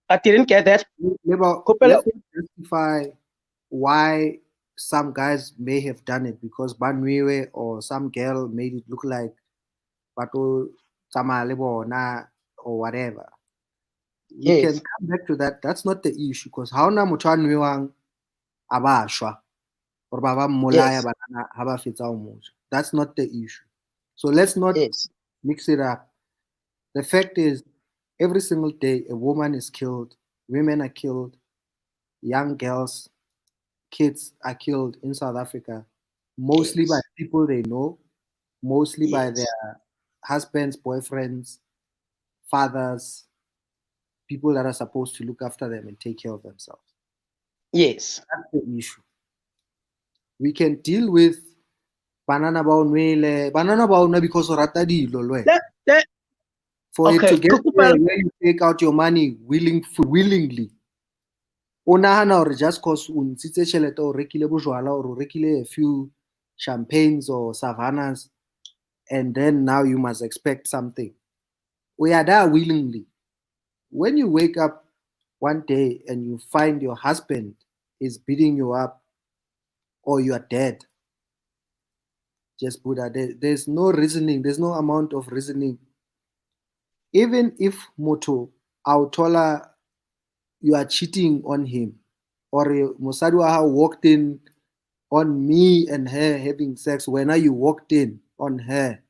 I didn't get that. Let's not justify why some guys may have done it because Banwiwe or some girl made it look like Bato Tamalebo or whatever. You can come back to that. That's not the issue because how na Muchanwiwang Abashwa. or baba molaya banana haba fetsa ho moja. That's not the issue. So let's not mix it up. The fact is, every single day a woman is killed, women are killed, young girls, kids are killed in South Africa, mostly by people they know, mostly by their husbands, boyfriends, fathers, people that are supposed to look after them and take care of themselves. Yes. That's the issue. We can deal with banana baunwe because of rata dilo lwe. For it to get there where you take out your money willingly. O nahana hore just cause o ntshitse tjhelete o rekile bojwala or o rekile a few champagnes or savannas, and then now you must expect something. We are there willingly. When you wake up one day and you find your husband is beating you up or you are dead, just Buddha, there's no reasoning, there's no amount of reasoning. Even if Moto Autola, you are cheating on him, or Musadwaha walked in on me and her having sex, when you walked in on her,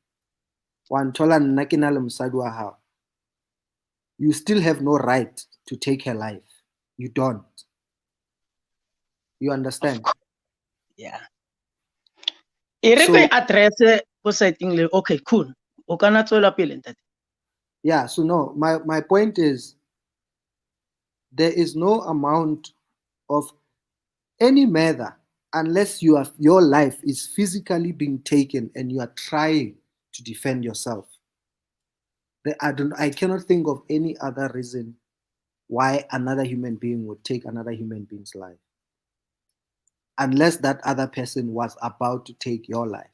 you still have no right to take her life. You don't. You understand? Yeah. Okay, cool. Yeah, so no, my point is, there is no amount of any matter unless your life is physically being taken and you are trying to defend yourself. I cannot think of any other reason why another human being would take another human being's life, unless that other person was about to take your life.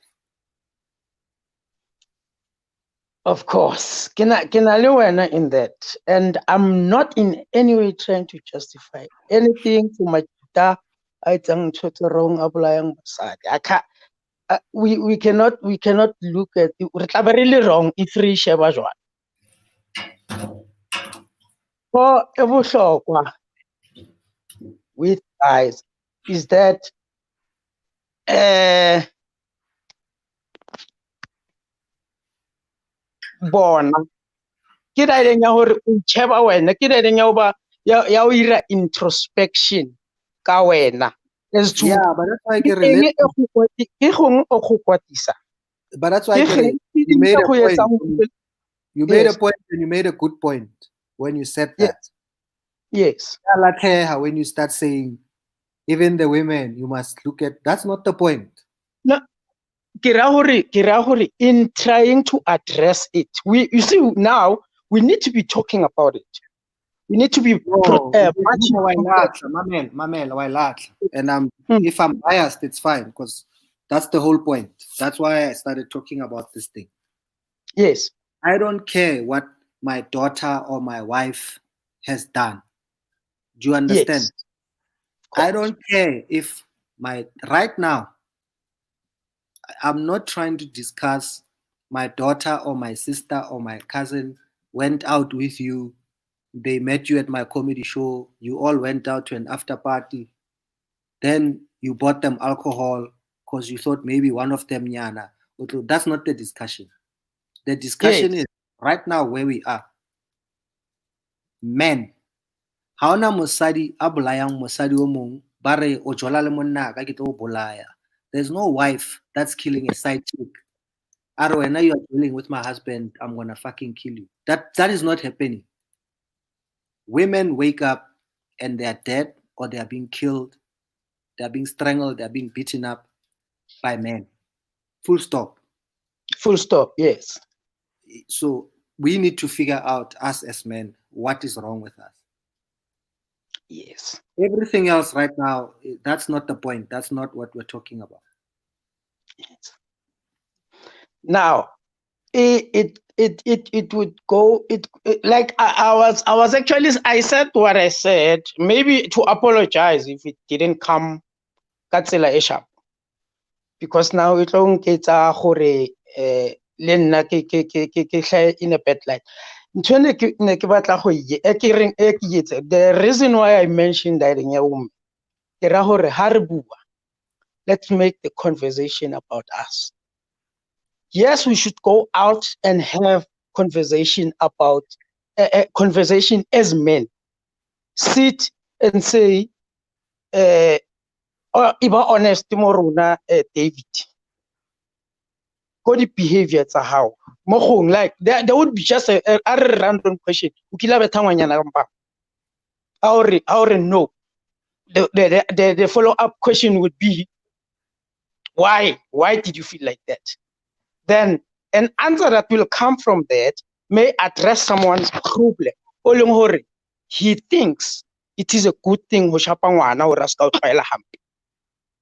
Of course, can I in that? And I'm not in any way trying to justify anything for my dad. I think wrong. I can't. We cannot look at it. It's really wrong if we share for with guys is that born ke dileng ya hore o itsheba wena ke dileng ya ba ya o ira introspection ka wena as to but that's why I get relate. But that's why you made a point. You made a point and you made a good point when you said that. Yes. When you start saying even the women you must look at, that's not the point. No. In trying to address it, you see now we need to be talking about it. We need to be and if I'm biased, it's fine, because that's the whole point. That's why I started talking about this thing. Yes. I don't care what my daughter or my wife has done. Do you understand? Yes. I don't care if right now, I'm not trying to discuss my daughter or my sister or my cousin went out with you. They met you at my comedy show. You all went out to an after party. Then you bought them alcohol because you thought maybe one of them nyana. That's not the discussion. The discussion is right now where we are. Men. Haona mosadi a bolayang mosadi o mong bare o jola le monna ka ke tlo bolaya. There's no wife that's killing a side chick. Now you are dealing with my husband, I'm gonna fucking kill you. That is not happening. Women wake up and they are dead, or they are being killed, they are being strangled, they are being beaten up by men. Full stop. Full stop, yes. So we need to figure out, us as men, what is wrong with us. Yes. Everything else right now, that's not the point. That's not what we're talking about. Yes. Now, it would go. Like I was actually, I said what I said. Maybe to apologize if it didn't come katsela e sharp, because now it long get a hore le nna ke in a bad light. The reason why I mentioned that in your woman, ke ra hore ha re bua let's make the conversation about us. Yes, we should go out and have conversation about conversation as men. Sit and say, iba honest mo rona, David. Go the behavior tsa how. Like there would be just a random question. No. The follow-up question would be, why? Why did you feel like that? Then an answer that will come from that may address someone's problem. He thinks it is a good thing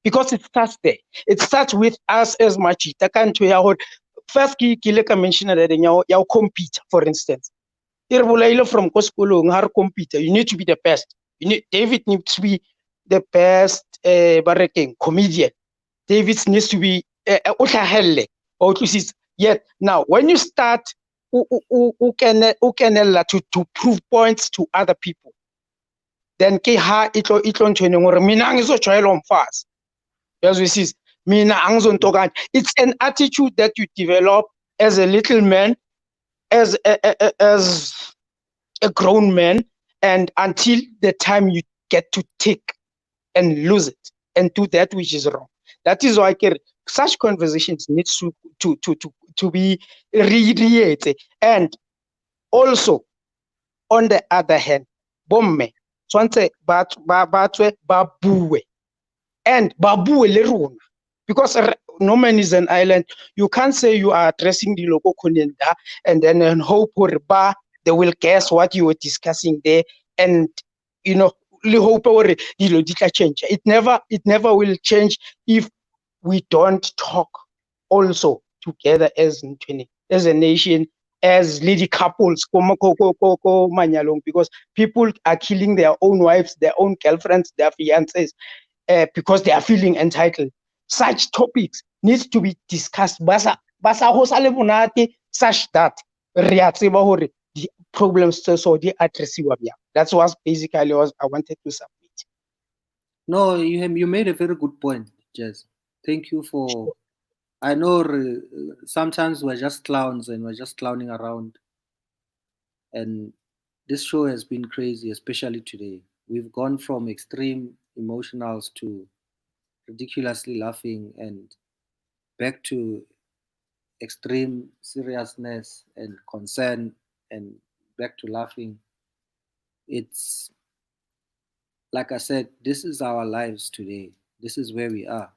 because it starts there. It starts with us as Machita. First, I mentioned that you compete, for instance. From computer, you need to be the best. David needs to be the best comedian. David needs to be yet now when you start who can to prove points to other people, then it's an attitude that you develop as a little man, as a grown man, and until the time you get to take and lose it and do that which is wrong. That is why such conversations need to be reiterated. And also, on the other hand, bomme, and babu le rona, because no man is an island. You can't say you are addressing the local konenda and then hope they will guess what you were discussing there, and hope change. It never will change if we don't talk also together as a nation, as lady couples, because people are killing their own wives, their own girlfriends, their fiancés, because they are feeling entitled. Such topics needs to be discussed. Such that the problems so they address. That's what basically was I wanted to submit. No, you made a very good point, Jez. Thank you for. I know sometimes we're just clowns and we're just clowning around, and this show has been crazy, especially today. We've gone from extreme emotionals to ridiculously laughing and back to extreme seriousness and concern and back to laughing. It's like I said, this is our lives today. This is where we are.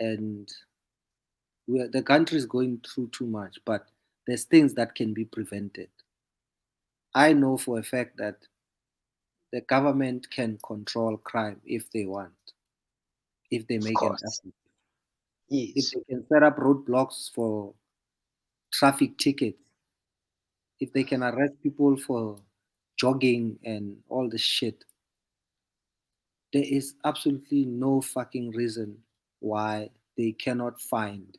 And the country is going through too much, but there's things that can be prevented. I know for a fact that the government can control crime if they want, if they make an effort. Yes. If they can set up roadblocks for traffic tickets, if they can arrest people for jogging and all this shit, there is absolutely no fucking reason why they cannot find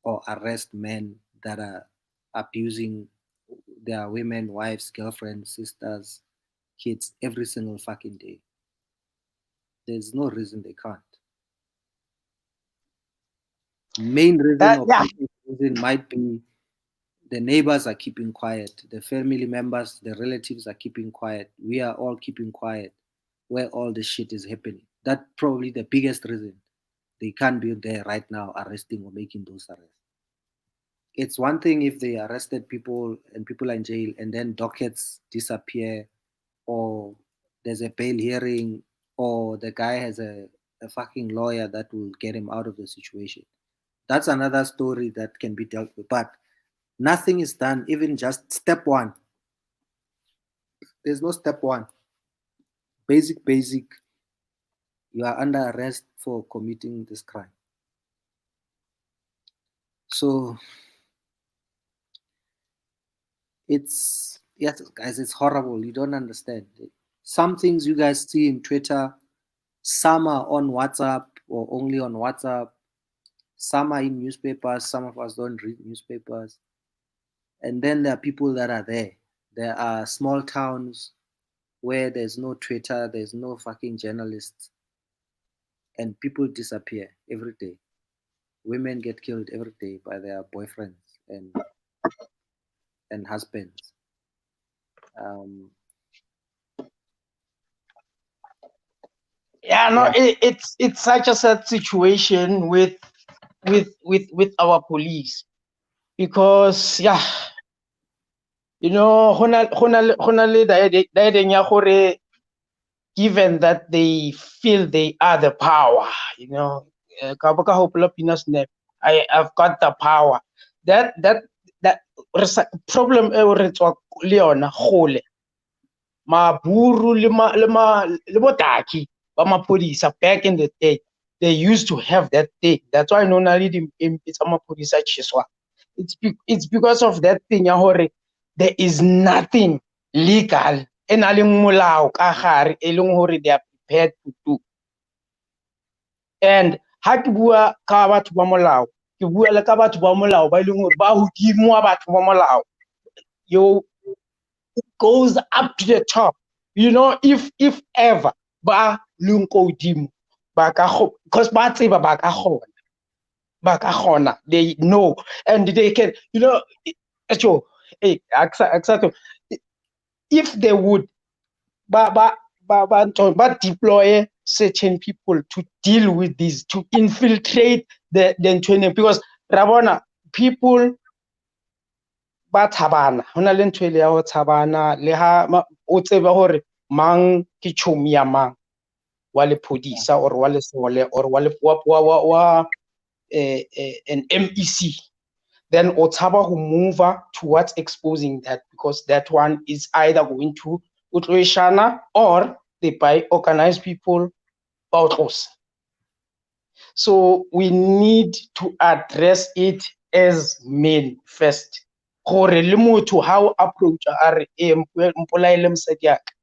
or arrest men that are abusing their women, wives, girlfriends, sisters, kids every single fucking day. There's no reason they can't. Main reason might be the neighbors are keeping quiet, the family members, the relatives are keeping quiet, we are all keeping quiet where all this shit is happening. That's probably the biggest reason they can't be there right now arresting or making those arrests. It's one thing if they arrested people and people are in jail and then dockets disappear, or there's a bail hearing, or the guy has a fucking lawyer that will get him out of the situation. That's another story that can be dealt with. But nothing is done, even just step one. There's no step one. Basic. You are under arrest for committing this crime. So yes, guys, it's horrible. You don't understand. Some things you guys see in Twitter, some are on WhatsApp or only on WhatsApp. Some are in newspapers. Some of us don't read newspapers. And then there are people that are there. There are small towns where there's no Twitter, there's no fucking journalists. and people disappear every day. Women get killed every day by their boyfriends and husbands. Yeah, no, it's such a sad situation with our police, because yeah, you know, given that they feel they are the power, you know, I've got the power. That problem Leona Hole. Maburu le botaki ba mapolisa back in the day, they used to have that thing. That's why normally it's a mapolisa chiswa. It's because of that thing ya hore there is nothing legal e na leng molao ka gare e leng hore they are prepared to do. And ha ke bua ka batho ba molao, ke bua le ka batho ba molao ba leng hore ba hodimo wa batho ba molao. It goes up to the top. You know, if ever ba lunko dim ba ka because ba tseba ba ka khona, they know and they can, you know, if they would ba deploy certain people to deal with this, to infiltrate the training, because Rabona people ba thabana hona le ntwe le ya ho thabana le ha o tseba hore mang ke chomi ya mang wa lephodisa or wa lesole or wa an MEC, then o tshaba ho move towards exposing that, because that one is either going to utloishana or they buy organized people ba close. So we need to address it as men first. Gore le motho how approach are mpolaile mosadi yaka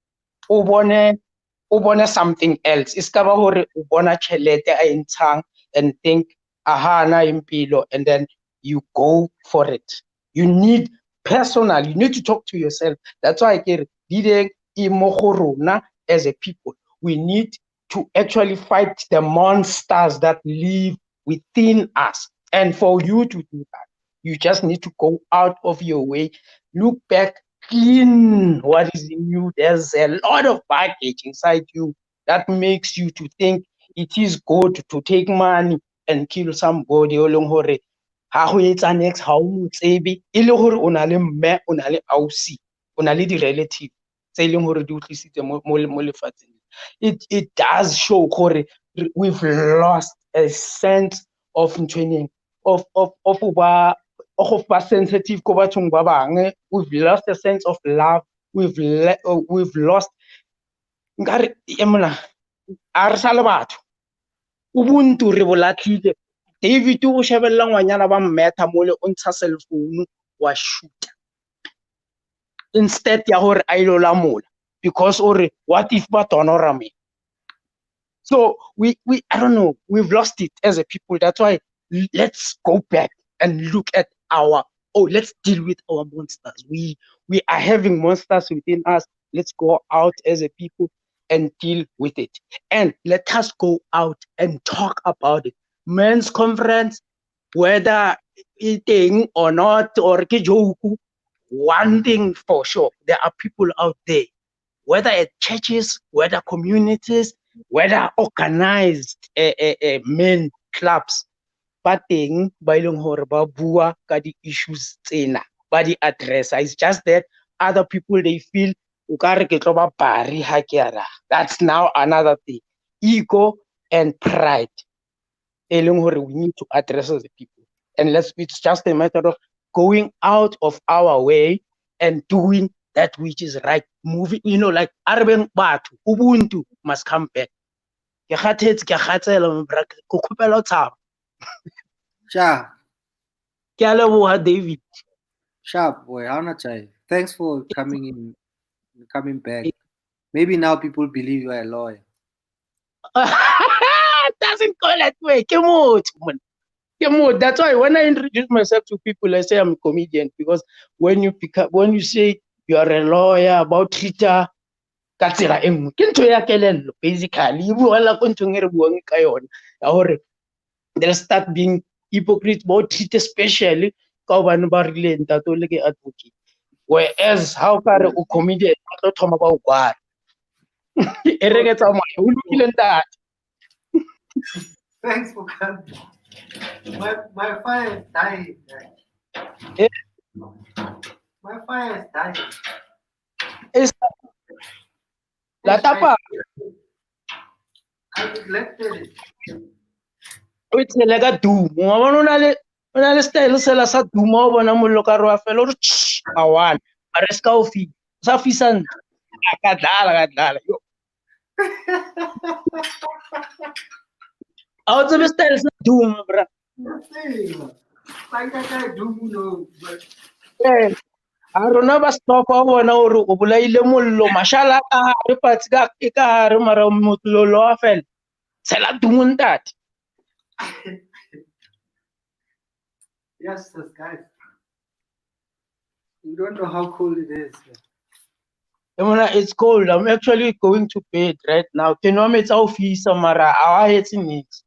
o bone something else, is ka ba hore o bona tšhelete a entshang and think aha na impilo, and then you go for it. You need personal, you need to talk to yourself. That's why I get as a people, we need to actually fight the monsters that live within us. And for you to do that, you just need to go out of your way, look back, clean what is in you. There's a lot of baggage inside you that makes you to think it is good to take money and kill somebody. O leng hore ha ho etsa next ha o mo tsebe, e le hore o na le mme, o na le ausi, o na le di relative tse leng hore di utlisitse mo lefatsheng. It does show hore we've lost a sense of training of sensitive ko bathong ba bang. We've lost a sense of love. We've lost nkare emona a re sa le batho ubuntu re bolatlile. David o shebella ngwanyana ba mmetha mole o ntsha cell phone wa shoot instead ya hore a ilo la mola, because or what if ba tonora me. So we I don't know, we've lost it as a people. That's why let's go back and look at let's deal with our monsters. We are having monsters within us. Let's go out as a people and deal with it. And let us go out and talk about it. Men's conference, whether eating or not, or kijoku, one thing for sure, there are people out there, whether at churches, whether communities, whether organized men clubs, ba teng ba ileng hore ba bua ka di issues tsena, ba di address. It's just that other people, they feel o ka re ke tlo ba pari ha ke ara. That's now another thing, ego and pride e leng hore we need to address as the people. And it's just a matter of going out of our way and doing that which is right, moving, you know, like arabeng batho, ubuntu must come back. Ke kgathetse ke kgatsela mbra ko khopela o tshaba. Sharp. Ke a leboha David. Sharp boy, how not chai. Thanks for coming back. Maybe now people believe you are a lawyer. Doesn't go that way. Come on. That's why when I introduce myself to people, I say I'm a comedian, because when you say you are a lawyer about Twitter, ka tsela e nngwe ke ntho ya kelello basically e boela ko nthong e re buang ka yona ya hore they'll start being hypocrites bo treat special ka hobane ba rile ntate o le ke advocate whereas how ka re o comedian ba tlo thoma ba o kwala e re ke tsamaya o lokile ntate. Thanks for coming. My fire is dying. Eh, My fire is dying. es la tapa I neglected it. o tsela ka doom wa bona o na le style sela sa doom o bona mollo ka roa fela o re a one mara ska o fi sa fisan ka dlala yo a o tsebe style sa doom bra Like that guy do no, but eh a rona ba stop wa bona hore o bolaile mollo mashala ka re patsi ka e ka re mara motlolo wa fela tsela doom ntate. yes, guys. You don't know how cool it is. It's cold. I'm actually going to bed right now. It's office, mara awa hetsi nix.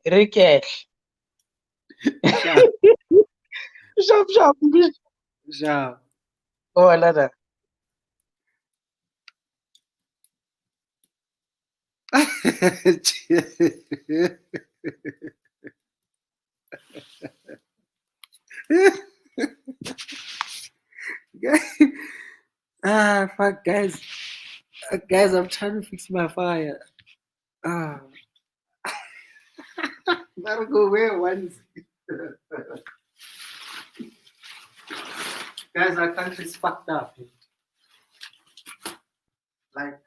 Rekehle. Sharp. Yeah. Oh, alada. Fuck, guys. Guys, I'm trying to fix my fire. Gotta go where once. Guys, our country's fucked up. Like,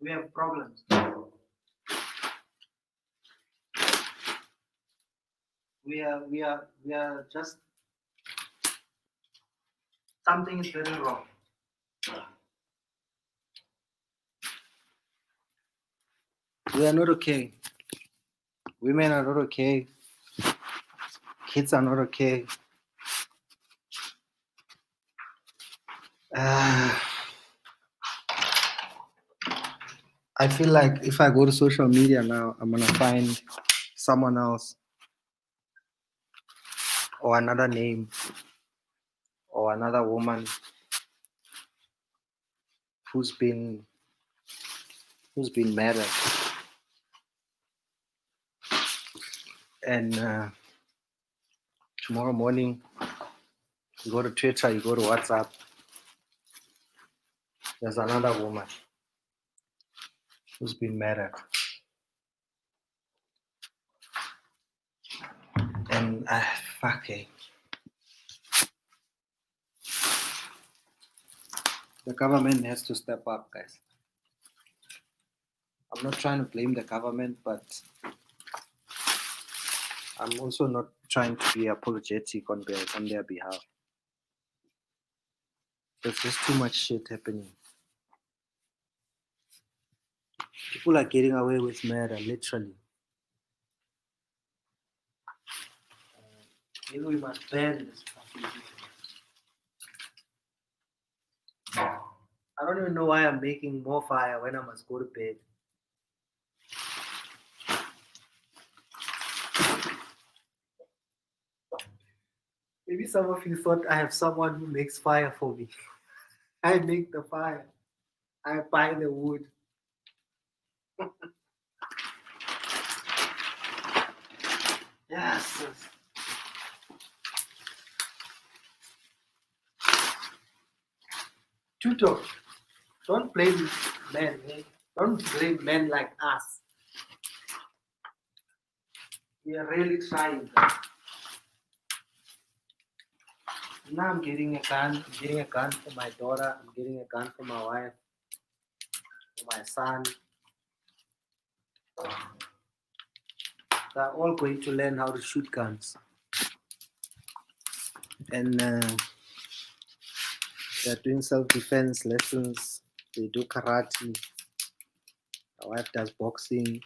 we have problems. We are just, something is very wrong. We are not okay. Women are not okay. Kids are not okay. I feel like if I go to social media now, I'm gonna find someone else or another name or another woman who's been murdered. And tomorrow morning, you go to Twitter, you go to WhatsApp, there's another woman who's been murdered. And fuck it. The government has to step up, guys. I'm not trying to blame the government, but I'm also not trying to be apologetic on their behalf. There's just too much shit happening. People are getting away with murder, literally. Maybe we must ban this fucking shit. I don't even know why I'm making more fire when I must go to bed. Maybe some of you thought I have someone who makes fire for me. I make the fire. I buy the wood. Yes. Tutor, don't blame men. Don't blame men like us. We are really trying. Now I'm getting a gun. I'm getting a gun for my daughter. I'm getting a gun for my wife, for my son. They're all going to learn how to shoot guns. And they're doing self-defense lessons. They do karate. My wife does boxing.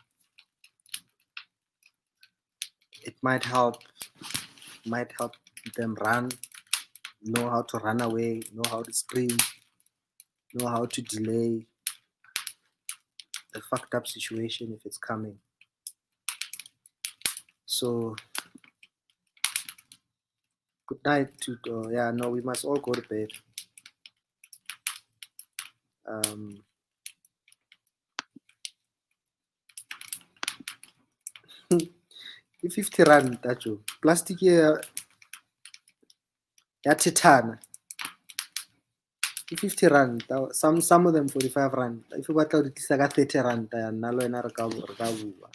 It might help them run, know how to run away, know how to scream. know how to delay a fucked up situation if it's coming. So good night to yeah, no, we must all go to bed. If 50 rand tacho plastic ya titana. 50 rand, some of them 45 rand. If you batla di tlisa ka 30 rand ya nna le wena re ka bua.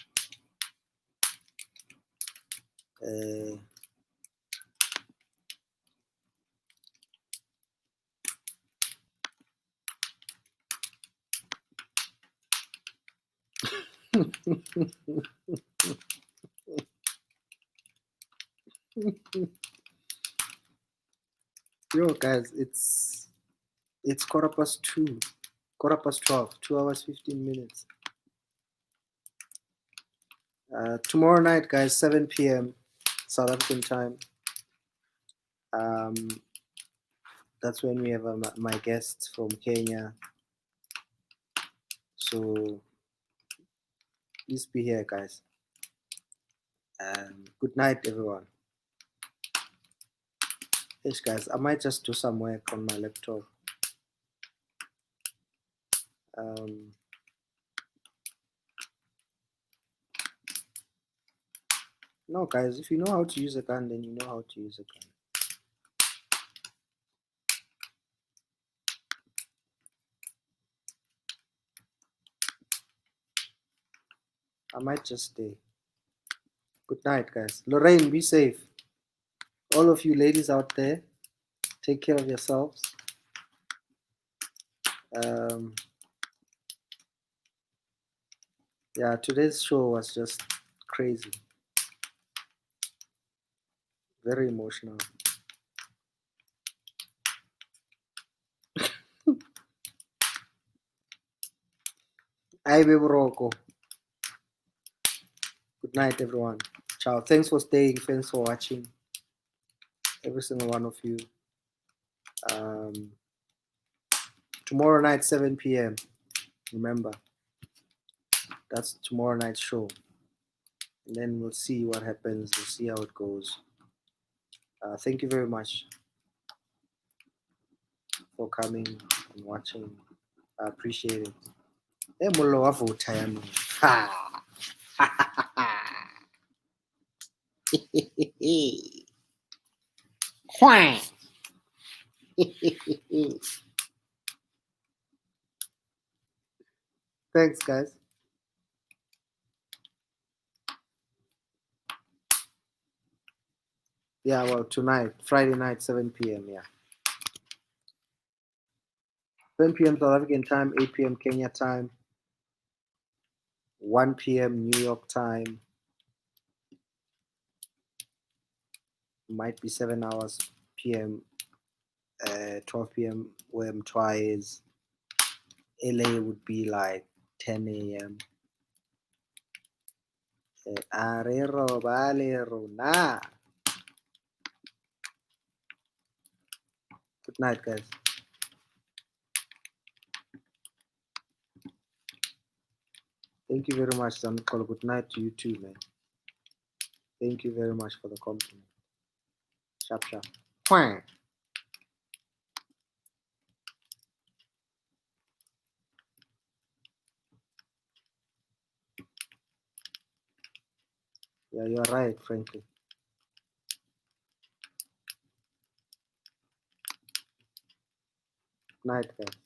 Yo guys, it's 2:15, 12, 2 hours 15 minutes. Tomorrow night guys, 7 p.m. South African time. That's when we have my guests from Kenya. So please be here guys. Good night everyone. Yes guys, I might just do some work on my laptop. No guys, if you know how to use a gun, then you know how to use a gun. I might just stay. Good night guys. Lorraine, be safe. All of you ladies out there, take care of yourselves. Yeah, today's show was just crazy. Very emotional. Hi, baby Rocco. Good night, everyone. Ciao. Thanks for staying. Thanks for watching. Every single one of you. Tomorrow night, 7 p.m. Remember, that's tomorrow night's show. And then we'll see what happens. We'll see how it goes. Thank you very much for coming and watching. I appreciate it. Hey, Molo, I vote time. Ha! Thanks, guys. Yeah, well, tonight, Friday night, 7 p.m. Yeah. 7 p.m. South African time, 8 p.m. Kenya time, 1 p.m. New York time. Might be 7 hours p.m. 12 p.m. where Mtwa is. LA would be like 10 a.m. Arero balero na. Good night, guys. Thank you very much, Zamikolo. Good night to you too, man. Thank you very much for the compliment. Sharp, sharp. Whang. Yeah, you're right, frankly. Night, guys.